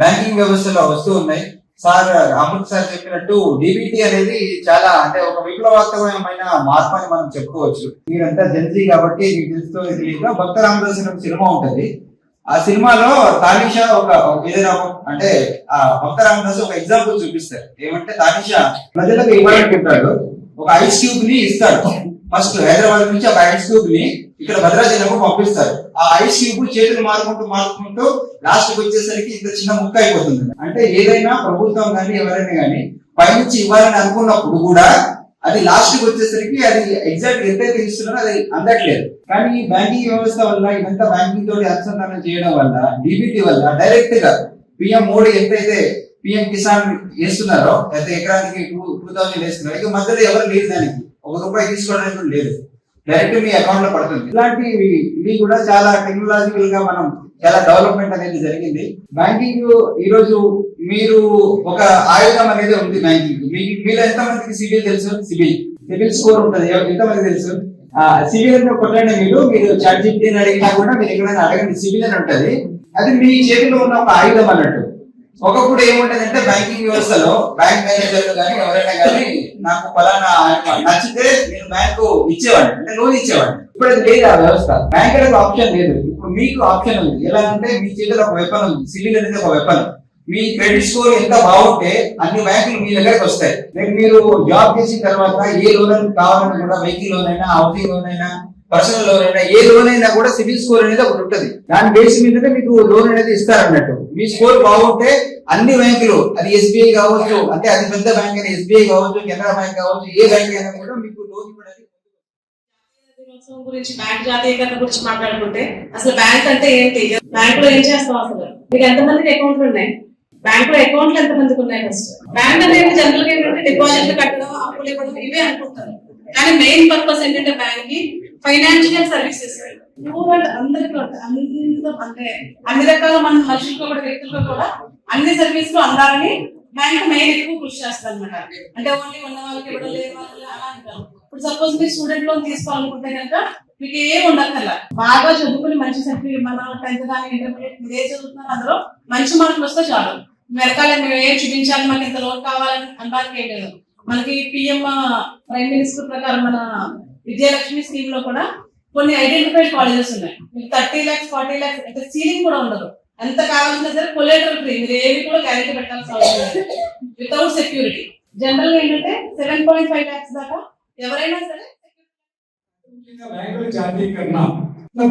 బ్యాంకింగ్ వ్యవస్థలో వస్తూ ఉన్నాయి. సార్ అమృత్ సార్ చెప్పినట్టు DBT అనేది చాలా, అంటే ఒక విప్లవాత్మకమైన మార్పు అని మనం చెప్పుకోవచ్చు. మీరంతా జెన్సీ కాబట్టి మీకు తెలుస్తూ తెలియక భక్త రామదాస్ సినిమా ఉంటుంది. ఆ సినిమాలో తానిషా ఏదైనా అంటే ఆ భక్త రామదాస్ ఒక ఎగ్జాంపుల్ చూపిస్తారు. ఏమంటే తానిషా ప్రజలకు ఇవ్వాలనుకుంటాడు, ఒక ఐస్ క్యూబ్ ని ఇస్తాడు. ఫస్ట్ హైదరాబాద్ నుంచి ఒక ఐస్ క్యూబ్ ని ఇక్కడ భద్రాచలంకు పంపిస్తారు. ఆ ఐస్ క్యూబ్ చేతులు మారుకుంటూ లాస్ట్ కి వచ్చేసరికి ఇంత చిన్న ముక్క అయిపోతుంది. అంటే ఏదైనా ప్రభుత్వం కానీ ఎవరైనా కానీ పైనుంచి ఇవ్వాలని అనుకున్నప్పుడు కూడా అది లాస్ట్ కి వచ్చేసరికి అది ఎగ్జాక్ట్ ఎంతైతే ఇస్తున్నారో అది అందట్లేదు. కానీ బ్యాంకింగ్ వ్యవస్థ వల్ల, ఇదంతా బ్యాంకింగ్ తోటి అనుసంధానం చేయడం వల్ల, DBT వల్ల డైరెక్ట్ గా PM మోడీ ఎంతైతే PM కిసాన్ వేస్తున్నారో, అయితే ఎకరానికి 2000 వేస్తున్నారో, ఇక మధ్యలో ఎవరు లేదు, దానికి ₹1 తీసుకోవడానికి లేదు, డైరెక్ట్ మీ అకౌంట్ లో పడుతుంది. ఇలాంటివి ఇవి కూడా చాలా టెక్నాలజికల్ గా మనం చాలా డెవలప్మెంట్ అనేది జరిగింది. బ్యాంకింగ్ ఈ రోజు మీరు ఒక ఆయుధం అనేది ఉంది బ్యాంకింగ్. మీలో ఎంతమందికి సిబిల్ తెలుసు? సిబిల్ స్కోర్ ఉంటుంది, ఎంతమంది తెలుసు? సిబిల్ అంటే కొట్టండి. మీరు చాట్ జీపీటీని అడిగినా కూడా మీరు ఎక్కడైనా అడగండి, సిబిల్ అని ఉంటుంది. అది మీ చేతిలో ఉన్న ఒక ఆయుధం అన్నట్టు. ఒకప్పుడు ఏముంటదంటే బ్యాంకింగ్ వ్యవస్థలో బ్యాంక్ మేనేజర్లు కానీ ఎవరైనా కానీ నాకు ఫలానా నచ్చితే నేను బ్యాంకు ఇచ్చేవాడిని, అంటే లోన్ ఇచ్చేవాడిని. ఇప్పుడు అది లేదు, ఆ వ్యవస్థ. బ్యాంక్ అనేది ఆప్షన్ లేదు. ఇప్పుడు మీకు ఆప్షన్ ఉంది. ఎలా అంటే మీ చేతిలో ఒక వెపన్ ఉంది. సివిల్ అనేది ఒక వెపన్. మీ క్రెడిట్ స్కోర్ ఎంత బాగుంటే అన్ని బ్యాంకులు మీ దగ్గరకు వస్తాయి. మీరు జాబ్ చేసిన తర్వాత ఏ లోన్ కావాలన్నా కూడా, వెహికల్ లోన్ అయినా, హౌసింగ్ లోన్ అయినా, పర్సనల్ లోన్ అయినా, ఏ లోన్ అయినా కూడా సివిల్ స్కోర్ అనేది ఒకటి ఉంటుంది. దాని బేస్ మీదనే మీకు లోన్ అనేది ఇస్తారన్నట్టు. మీ స్కోర్ బాగుంటే అన్ని బ్యాంకులు, అది ఎస్బీఐ కావచ్చు, అంటే అది పెద్ద బ్యాంక్ అయినా ఎస్బీఐ కావచ్చు, కెనరా బ్యాంక్ కావచ్చు, ఏ బ్యాంక్ అయినా కూడా మీకు లోన్ ఇవ్వడానికి. గురించి బ్యాంక్ జాతీయకరణ గురించి మాట్లాడుకుంటే అసలు బ్యాంక్ అంటే ఏంటి? బ్యాంక్ లో ఏం చేస్తాం? అసలు మీకు ఎంతమందికి అకౌంట్లు ఉన్నాయి? బ్యాంక్ లో అకౌంట్లు ఎంతమందికి ఉన్నాయి? ఫస్ట్ బ్యాంక్ అనేది జనరల్ గా ఏంటంటే డిపాజిట్లు కట్టడం, అప్పులు ఇవ్వడం, ఇవే అనుకుంటారు. కానీ మెయిన్ పర్పస్ ఏంటంటే బ్యాంక్ కి ఫైనాన్షియల్ సర్వీసెస్ అందరికీ అంటే అన్ని రకాల మన మనుషులకు కూడా, వ్యక్తులకు కూడా అన్ని సర్వీసులు అందాలని బ్యాంక్ మెయిన్ ఎక్కువ కృషి చేస్తారు అనమాట. అంటే ఓన్లీ ఉన్న వాళ్ళకి ఇవ్వడం, లేని వాళ్ళకి అలా అంటారు. ఇప్పుడు సపోజ్ మీరు స్టూడెంట్ లోన్ తీసుకోవాలనుకుంటే కనుక మీకు ఏం ఉండదు కదా. బాగా చదువుకుని మంచి సర్టిఫికేట్, మన 10th కానీ ఇంటర్మీడియట్ మీరు ఏ చదువుతున్నారు అందులో మంచి మార్కులు వస్తే చాలు. వెనకాల మేము ఏం చూపించాలి, మనకి ఇంత లోన్ కావాలని అనడానికి ఏం లేదు. మనకి పిఎం ప్రైమ్ మినిస్టర్ ప్రకారం మన విద్యాలక్ష్మి స్కీమ్ లో కూడా కొన్ని ఐడెంటిఫైడ్ కాలేజెస్ ఉన్నాయి. మీకు 30 lakhs 40 lakhs అంటే సీలింగ్ కూడా ఉండదు. ఎంత కావాల్సిన సరే కొలేటరల్ ఫ్రీ, మీరు ఏవి కూడా గ్యారెంటీ పెట్టాల్సిన అవసరం లేదు, వితౌట్ సెక్యూరిటీ. జనరల్ గా ఏంటంటే 7.5 lakhs దాకా ఎవరైనా సరే. బ్యాంకుల జాతీయకరణ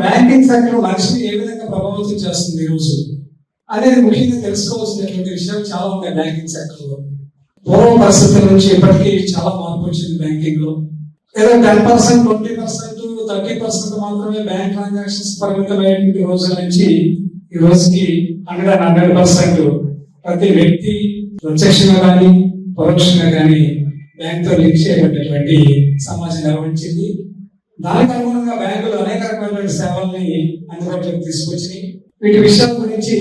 బ్యాంకింగ్ సెక్టర్ మనిషిని ఏ విధంగా ప్రభావితం చేస్తుంది ఈ రోజు అనేది ముఖ్యంగా తెలుసుకోవాల్సినటువంటి విషయాలు చాలా ఉన్నాయి. బ్యాంకింగ్ సెక్టర్ లో పూర్వ పరిస్థితుల నుంచి ఇప్పటికీ చాలా మార్పు వచ్చింది. బ్యాంకింగ్ లో ఏదో 10%, 20%, 30% మాత్రమే బ్యాంక్ ట్రాన్సాక్షన్స్ పరిమితమైనటువంటి రోజుల నుంచి ఈ రోజుకి 100% ప్రతి వ్యక్తి ప్రత్యక్షంగా కానీ పరోక్షంగా కానీ బ్యాంక్ తో లింక్ చేయబడినటువంటి సమాజం నిర్వహించింది. దానికి అనుగుణంగా బ్యాంకులు అనేక రకమైనటువంటి సేవల్ని అందుబాటులోకి తీసుకొచ్చి వీటి విషయాల గురించి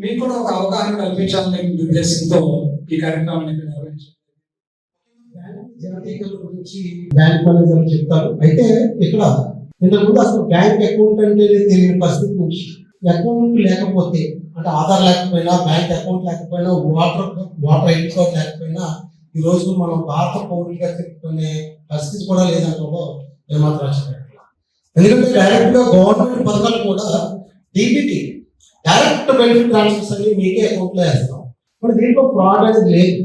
మీకు కూడా ఒక అవగాహన కల్పించాలనే ఉద్దేశంతో ఈ కార్యక్రమాన్ని నిర్వహించారు. జాతీయకరణ గురించి బ్యాంక్ మేనేజర్లు చెప్తారు. అయితే ఇక్కడ ఇంతకుముందు అసలు బ్యాంక్ అకౌంట్ అంటే తెలియని పరిస్థితి నుంచి, అకౌంట్ లేకపోతే అంటే ఆధార్ లేకపోయినా, బ్యాంక్ అకౌంట్ లేకపోయినా, వాటర్ ఐడి కార్డ్ లేకపోయినా ఈ రోజు మనం భారత పౌరులుగా చెప్పుకునే పరిస్థితి కూడా లేదంటే ఏమాత్రం ఆశ్చర్యపడాలి. ఎందుకంటే డైరెక్ట్ గా గవర్నమెంట్ పథకాలు కూడా డీబీటీ, డైరెక్ట్ బెనిఫిట్ ట్రాన్స్ఫర్స్ అన్ని మీకే అకౌంట్ లో వేస్తాం. ఇప్పుడు దీంట్లో ఫ్రాడ్ అనేది లేదు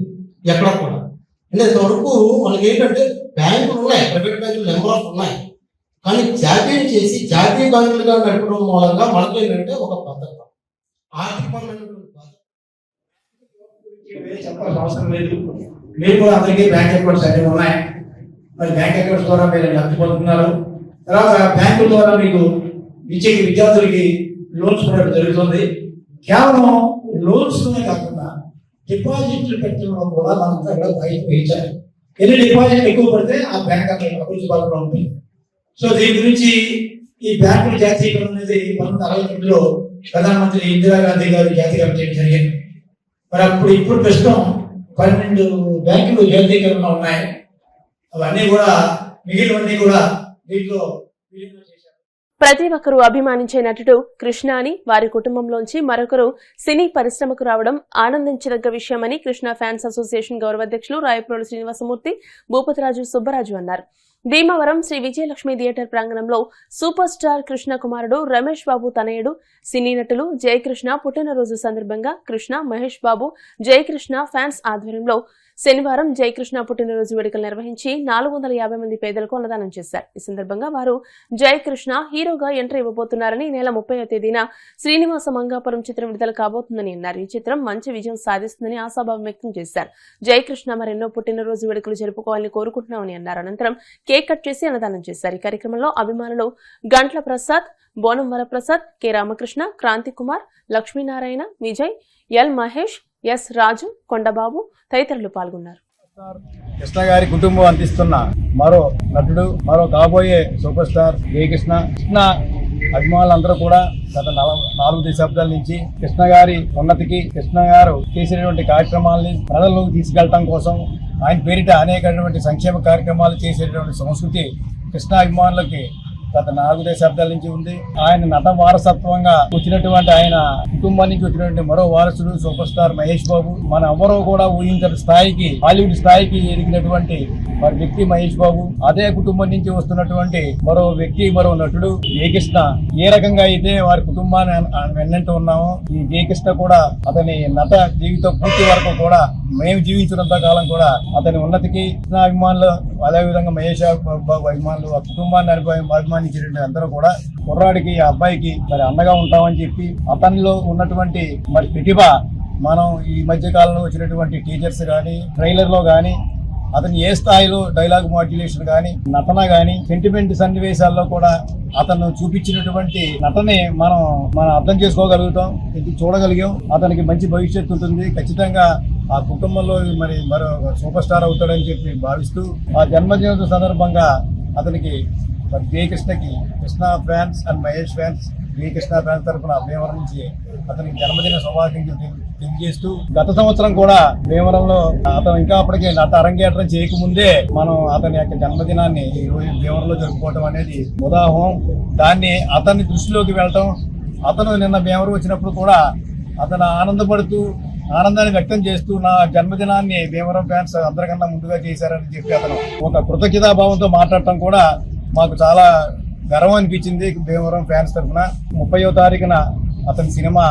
ఎక్కడ కూడా. అంటే ఇంతవరకు మనకి ఏంటంటే బ్యాంకులు ఉన్నాయి, ప్రైవేట్ బ్యాంకులు నెంబర్ ఆఫ్ ఉన్నాయి, కానీ జాతీయం చేసి జాతీయ బ్యాంకులుగా నడపడం మూలంగా మనకి ఏంటంటే ఒక భద్రత, ఆర్థికపరమైనటువంటి బాధ్యత. చెప్పాల్సిన అవసరం లేదు. మీరు కూడా అందరికీ బ్యాంక్ అకౌంట్స్ అన్ని ఉన్నాయి. మరి బ్యాంక్ అకౌంట్స్ ద్వారా మీరు లబ్ధి పొందుతున్నారు. తర్వాత బ్యాంకుల ద్వారా మీకు ఇచ్చే విద్యార్థులకి లోన్స్ కూడా జరుగుతుంది. కేవలం లోన్స్ కాకుండా డిపాజిట్లు పెట్టడం కూడా మనం బయట వేయించాలి. ఎన్ని డిపాజిట్లు ఎక్కువ పడితే ఆ బ్యాంక్ అకౌంట్ అభివృద్ధి పథకంలో ఉంటుంది. సో దీని గురించి ఈ బ్యాంకుల జాతీయకరణ అనేది 1962లో ప్రధానమంత్రి ఇందిరాగాంధీ గారు జాతీయకరణ చేయడం జరిగింది. మరి ఇప్పుడు ప్రస్తుతం 12 బ్యాంకులు జాతీయకరణ ఉన్నాయి. అవన్నీ కూడా మిగిలినవన్నీ కూడా దీంట్లో ప్రతి ఒక్కరూ అభిమానించే నటుడు కృష్ణ అని, వారి కుటుంబంలోంచి మరొకరు సినీ పరిశ్రమకు రావడం ఆనందించదగ్గ విషయమని కృష్ణ ఫ్యాన్స్ అసోసియేషన్ గౌరవాధ్యక్షులు రాయప్రోలు శ్రీనివాసమూర్తి, భూపతిరాజు సుబ్బరాజు అన్నారు. భీమవరం శ్రీ విజయలక్ష్మి థియేటర్ ప్రాంగణంలో సూపర్ స్టార్ కృష్ణ కుమారుడు రమేష్ బాబు తనయుడు సినీ నటులు జయకృష్ణ పుట్టినరోజు సందర్భంగా కృష్ణ, మహేష్ బాబు, జయకృష్ణ ఫ్యాన్స్ ఆధ్వర్యంలో శనివారం జయకృష్ణ పుట్టినరోజు వేడుకలు నిర్వహించి 450 మంది పేదలకు అన్నదానం చేశారు. ఈ సందర్భంగా వారు జయకృష్ణ హీరోగా ఎంట్రీ ఇవ్వబోతున్నారని, ఈ నెల 30వ తేదీన శ్రీనివాస మంగాపురం చిత్రం విడుదల కాబోతుందని అన్నారు. ఈ చిత్రం మంచి విజయం సాధిస్తుందని ఆశాభావం వ్యక్తం చేశారు. జయకృష్ణ మరెన్నో పుట్టినరోజు వేడుకలు జరుపుకోవాలని కోరుకుంటున్నామని అన్నారు. అనంతరం కేక్ కట్ చేసి అన్నదానం చేశారు. ఈ కార్యక్రమంలో అభిమానులు Gantla Prasad, Bonam Varaprasad, K Ramakrishna, Kranti Kumar, Lakshminarayana, Vijay, L Mahesh, S Raju, Kondababu తదితరులు పాల్గొన్నారు. కృష్ణ గారి కుటుంబం అందిస్తున్న మరో నటుడు, మరో కాబోయే సూపర్ స్టార్ జయకృష్ణ. కృష్ణ అభిమానులందరూ కూడా గత 4 దశాబ్దాల నుంచి కృష్ణ గారి ఉన్నతికి, కృష్ణ గారు చేసినటువంటి కార్యక్రమాలని ప్రజల్లోకి తీసుకెళ్లడం కోసం ఆయన పేరిట అనేకటువంటి సంక్షేమ కార్యక్రమాలు చేసేటువంటి సంస్కృతి కృష్ణ అభిమానులకి గత 4 దశాబ్దాల నుంచి ఉంది. ఆయన నట వారసత్వంగా వచ్చినటువంటి ఆయన కుటుంబం నుంచి వచ్చినటువంటి మరో వారసుడు సూపర్ స్టార్ మహేష్ బాబు. మన ఎవరో కూడా ఊహించని స్థాయికి, హాలీవుడ్ స్థాయికి ఎదిగినటువంటి మరి వ్యక్తి మహేష్ బాబు. అదే కుటుంబం నుంచి వస్తున్నటువంటి మరో వ్యక్తి, మరో నటుడు జయకృష్ణ. ఏ రకంగా అయితే వారి కుటుంబాన్ని వెన్నంటూ ఉన్నామో, ఈ జయకృష్ణ కూడా అతని నట జీవితం పూర్తి వరకు కూడా మేము జీవించినంత కాలం కూడా అతని ఉన్నతికి కృష్ణ అభిమానులు, అదేవిధంగా మహేష్ బాబు అభిమానులు, ఆ కుటుంబాన్ని అభిమానించినటువంటి అందరూ కూడా కుర్రాడికి, ఆ అబ్బాయికి మరి అండగా ఉంటామని చెప్పి అతనిలో ఉన్నటువంటి మరి ప్రతిభ మనం ఈ మధ్య కాలంలో వచ్చినటువంటి టీచర్స్ కానీ, ట్రైలర్ లో కానీ, అతను ఏ స్థాయిలో డైలాగ్ మాడ్యులేషన్ కానీ, నటన కానీ, సెంటిమెంట్ సన్నివేశాల్లో కూడా అతను చూపించినటువంటి నటనే మనం అర్థం చేసుకోగలుగుతాం, చూడగలిగాం. అతనికి మంచి భవిష్యత్తు ఉంటుంది. ఖచ్చితంగా ఆ కుటుంబంలో మరో సూపర్ స్టార్ అవుతాడని చెప్పి భావిస్తూ ఆ జన్మదిన సందర్భంగా అతనికి జయకృష్ణకి, Krishna fans and Mahesh fans, Jayakrishna fans తరఫున భీమవరం నుంచి అతనికి జన్మదిన శుభాకాంక్షలు తెలియజేస్తూ, గత సంవత్సరం కూడా భీమవరంలో అతను ఇంకా అప్పటికే నట అరంగేట్రం చేయకముందే మనం అతని యొక్క జన్మదినాన్ని ఈ రోజు భీమవరంలో జరుపుకోవడం అనేది ఉదాహరణ. దాన్ని అతని దృష్టిలోకి వెళ్ళటం, అతను నిన్న భీమవరం వచ్చినప్పుడు కూడా అతను ఆనందపడుతూ, ఆనందాన్ని వ్యక్తం చేస్తూ, నా జన్మదినాన్ని భీమవరం ఫ్యాన్స్ అందరికన్నా ముందుగా చేశారని చెప్పి అతను ఒక కృతజ్ఞతాభావంతో మాట్లాడటం కూడా మాకు చాలా గర్వం అనిపించింది. భీమవరం ఫ్యాన్స్ తరఫున 30వ తారీఖున అతని సినిమా,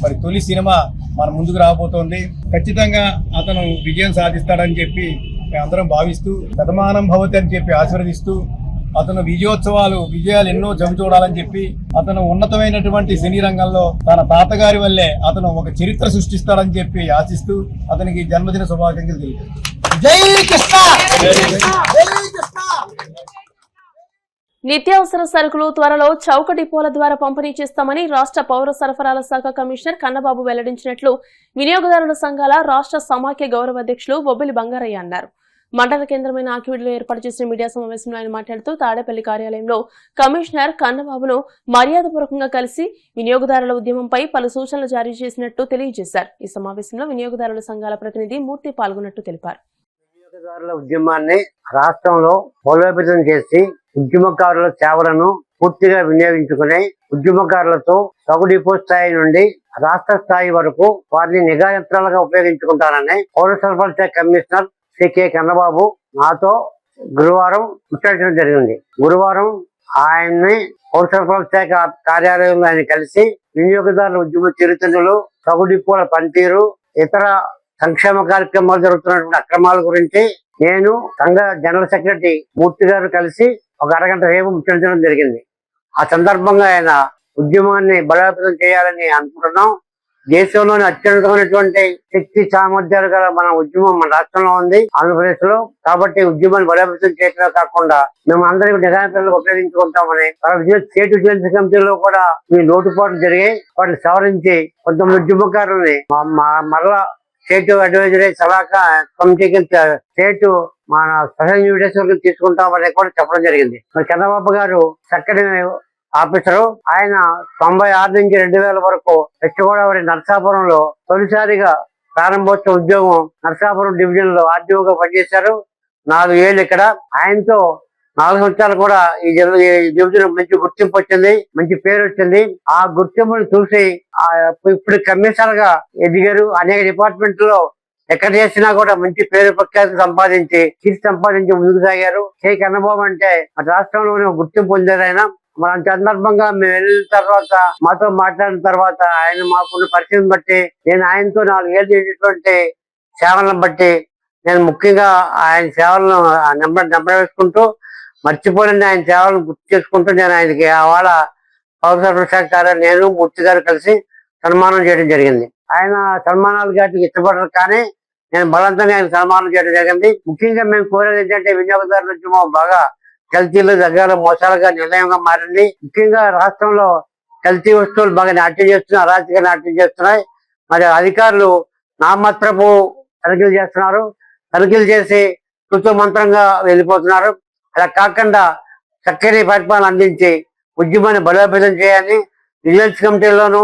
మరి తొలి సినిమా మన ముందుకు రాబోతోంది. ఖచ్చితంగా అతను విజయం సాధిస్తాడని చెప్పి మేమందరం భావిస్తూ, శతమానం భవతి అని చెప్పి ఆశీర్వదిస్తూ, అతను విజయాలు ఎన్నో చూడాలని చెప్పి, అతను ఉన్నతమైనటువంటి సినీ రంగంలో తన తాతగారి వల్లే అతను ఒక చరిత్ర సృష్టిస్తాడని చెప్పి ఆశిస్తూ అతనికి జన్మదిన శుభాకాంక్షలు నిత్యావసర సరుకులు త్వరలో చౌక డిపోల ద్వారా పంపిణీ చేస్తామని రాష్ట్ర పౌర సరఫరాల శాఖ కమిషనర్ కన్నబాబు వెల్లడించినట్లు వినియోగదారుల సంఘాల రాష్ట్ర సమాఖ్య గౌరవ అధ్యక్షులు బొబ్బిలి బంగారయ్య అన్నారు. మండల కేంద్రమైన ఆకివీడులో ఏర్పాటు చేసిన మీడియా సమావేశంలో ఆయన మాట్లాడుతూ, తాడేపల్లి కార్యాలయంలో కమిషనర్ కన్నబాబును మర్యాదపూర్వకంగా కలిసి వినియోగదారుల ఉద్యమంపై పలు సూచనలు జారీ చేసినట్టు తెలియజేశారు. ఈ సమావేశంలో వినియోగదారుల సంఘాల ప్రతినిధి మూర్తి పాల్గొన్నట్టు తెలిపారు. వినియోగదారుల ఉద్యమాన్ని రాష్ట్రంలో బలోపేతం చేసి ఉద్యమకారుల సేవలను పూర్తిగా వినియోగించుకునే ఉద్యమకారులతో సగు డిపో స్థాయి నుండి రాష్ట్ర స్థాయి వరకు వారిని నిఘా యంత్రాలుగా ఉపయోగించుకుంటారని పౌర సరఫరాల శాఖ కమిషనర్ శ్రీ కన్నబాబు నాతో గురువారం ముచ్చటించడం జరిగింది. గురువారం ఆయన్ని పౌర సరఫరాల శాఖ కార్యాలయంలో ఆయన కలిసి వినియోగదారుల ఉద్యమ చరిత్రలు, సగు డిపోల పనితీరు, ఇతర సంక్షేమ కార్యక్రమాలు జరుగుతున్నటువంటి అక్రమాల గురించి నేను సంఘ జనరల్ సెక్రటరీ మూర్తి గారు కలిసి ఒక అరగంట సేపు ముచ్చటించడం జరిగింది. ఆ సందర్భంగా ఆయన ఉద్యమాన్ని బలోపేతం చేయాలని అనుకుంటున్నాం. దేశంలోని అత్యున్నతమైనటువంటి శక్తి సామర్థ్యాలు గల మన ఉద్యమం మన రాష్ట్రంలో ఉంది, ఆంధ్రప్రదేశ్ లో. కాబట్టి ఉద్యమాన్ని బలోపేతం చేయడమే కాకుండా మేము అందరికీ నిఘాయంత్రాలకు ఉపయోగించుకుంటామని స్టేట్ విజిలెన్స్ కమిటీలో కూడా ఈ లోటుపాట్లు జరిగాయి. వాటిని సవరించి కొంతమంది ఉద్యమకారుల్ని మరలా స్టేట్ అడ్వైజరీ సలహా కమిటీకి స్టేట్ మన స్పెషల్ ఇన్విటేషన్ తీసుకుంటామని కూడా చెప్పడం జరిగింది. మరి చంద్రబాబు గారు చక్కటి ఆఫీసరు. ఆయన 96 నుంచి 2000 వరకు వెస్ట్ గోదావరి నరసాపురంలో తొలిసారిగా ప్రారంభోత్సవ ఉద్యోగం నరసాపురం డివిజన్ లో ఆర్డీఓగా పనిచేశారు. 4 ఏళ్ళు ఇక్కడ. ఆయనతో 4 సంవత్సరాలు కూడా ఈ డివిజన్ మంచి గుర్తింపు వచ్చింది, మంచి పేరు వచ్చింది. ఆ గుర్తింపును చూసి ఇప్పుడు కమిషనర్ గా ఎదిగారు. అనేక డిపార్ట్మెంట్ లో ఎక్కడ చేసినా కూడా మంచి పేరు ప్రఖ్యాతి సంపాదించి ముందుకు సాగారు. శ్రీ కన్నబాబు అంటే రాష్ట్రంలోనే గుర్తింపు పొందారు ఆయన. మన సందర్భంగా మేము వెళ్ళిన తర్వాత, మాతో మాట్లాడిన తర్వాత ఆయన మాకున్న పరిచయం బట్టి, నేను ఆయనతో 4 ఏళ్ళు చేసినటువంటి సేవలను బట్టి నేను ముఖ్యంగా ఆయన సేవలను నెంబర్ వేసుకుంటూ, మర్చిపోయిన ఆయన సేవలను గుర్తు చేసుకుంటూ నేను ఆయనకి ఆవాళ పౌర సరఫరా శాఖ కార్యాలయం నేను మూర్తి గారు కలిసి సన్మానం చేయడం జరిగింది. ఆయన సన్మానాలు గారికి ఇష్టపడరు, కానీ నేను బలవంతంగా ఆయన సన్మానం చేయడం జరిగింది. ముఖ్యంగా మేము కోరేది ఏంటంటే వినియోగదారుల ఉద్యమం బాగా కల్తీలు, దగ్గర మోసాలుగా నిలయంగా మారింది. ముఖ్యంగా రాష్ట్రంలో కల్తీ వస్తువులు బాగా నాట్యం చేస్తున్నాయి, అరాచక నాట్యం చేస్తున్నాయి. మరి అధికారులు నామాత్రపు తనిఖీలు చేస్తున్నారు, తనిఖీలు చేసి మంత్రంగా వెళ్ళిపోతున్నారు. అలా కాకుండా చక్కని పరిపాలన అందించి ఉద్యమాన్ని బలోపేతం చేయాలని విజిలెన్స్ కమిటీలోను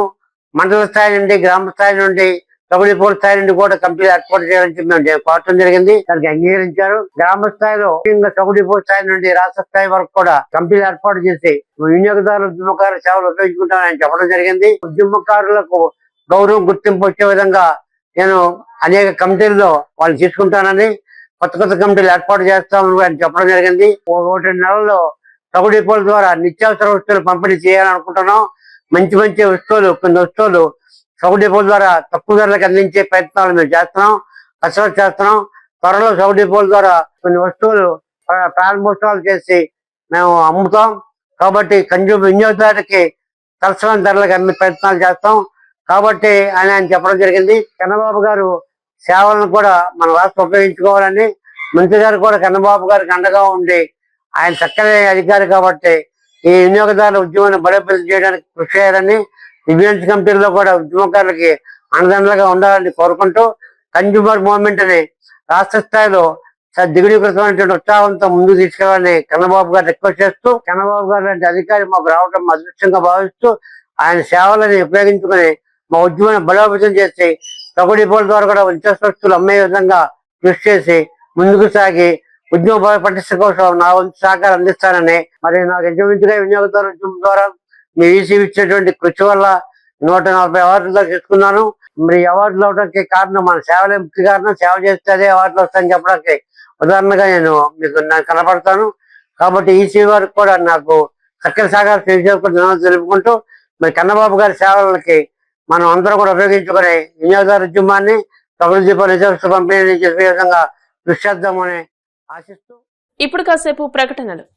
మండల స్థాయి నుండి, గ్రామ స్థాయి నుండి, సబ్ స్థాయి నుండి కూడా కమిటీలు ఏర్పాటు చేయాలని చెప్పి మేము కోరటం జరిగింది. దానికి అంగీకరించారు. గ్రామ స్థాయిలో ముఖ్యంగా సబ్ స్థాయి నుండి రాష్ట్ర స్థాయి వరకు కూడా కమిటీలు ఏర్పాటు చేసి వినియోగదారుల ఉద్యమకారుల సేవలు ఉపయోగించుకుంటామని చెప్పడం జరిగింది. ఉద్యమకారులకు గౌరవం, గుర్తింపు వచ్చే విధంగా నేను అనేక కమిటీల్లో వాళ్ళు తీసుకుంటానని, కొత్త కమిటీలు ఏర్పాటు చేస్తామని అని చెప్పడం జరిగింది. 1-2 నెలల్లో సబ్ డిపోల ద్వారా నిత్యావసర వస్తువులు పంపిణీ చేయాలనుకుంటున్నాం. మంచి వస్తువులు, కొన్ని వస్తువులు సబ్ డిపోల ద్వారా తక్కువ ధరలకు అందించే ప్రయత్నాలు మేము చేస్తున్నాం, కసరత్తు చేస్తున్నాం. త్వరలో సబ్ డిపోల ద్వారా కొన్ని వస్తువులు ప్రారంభోత్సవాలు చేసి మేము అమ్ముతాం. కాబట్టి వినియోగదారులకి సరసమైన ధరలకు అమ్మే ప్రయత్నాలు చేస్తాం. కాబట్టి ఆయన చెప్పడం జరిగింది. కన్నబాబు గారు సేవలను కూడా మన రాష్ట్రం ఉపయోగించుకోవాలని, మంత్రి గారు కూడా కన్నబాబు గారికి అండగా ఉండి, ఆయన చక్కని అధికారి కాబట్టి ఈ వినియోగదారుల ఉద్యమాన్ని బలోపేతం చేయడానికి కృషి చేయాలని, విజిలెన్స్ కమిటీల్లో కూడా ఉద్యమకారులకి అండదండలుగా ఉండాలని కోరుకుంటూ కన్జ్యూమర్ మూవ్మెంట్ ని రాష్ట్ర స్థాయిలో దిగునీకృతమైనటువంటి ఉత్సాహంతో ముందుకు తీసుకెళ్లాలని కన్నబాబు గారు రిక్వెస్ట్ చేస్తూ, కన్నబాబు గారు లాంటి అధికారి మాకు రావడం అదృష్టంగా భావిస్తూ ఆయన సేవలని ఉపయోగించుకుని మా ఉద్యమాన్ని బలోపేతం చేసి సబ్ డిపోల ద్వారా కూడా నిత్యావసర వస్తువులు అమ్మే విధంగా కృషి చేసి ముందుకు సాగి ఉద్యమ పటిష్ట కోసం నా వంతు సహకారం అందిస్తానని, మరి నాకు ఇంచుమించుగా వినియోగదారుల ఉద్యమం ద్వారా మీ ఈసీ ఇచ్చేటువంటి కృషి వల్ల 140 అవార్డులు తీసుకున్నాను. మరి అవార్డులు అవడానికి కారణం మన సేవలే ముఖ్య కారణం. సేవ చేస్తే అదే అవార్డులు వస్తాయని చెప్పడానికి ఉదాహరణగా నేను మీకు కనపడతాను. కాబట్టి ఈసీ వారికి కూడా నాకు చక్కని సహకారం తెలుపుకుంటూ, మరి కన్నబాబు గారి సేవలకి మనం అందరూ కూడా ఉపయోగించుకుని వినియోగదారు ఉద్యమాన్ని నిత్యావసర పంపిణీ చేసే విధంగా కృషి చేద్దామని ఆశిస్తూ ఇప్పుడు కాసేపు ప్రకటనలు.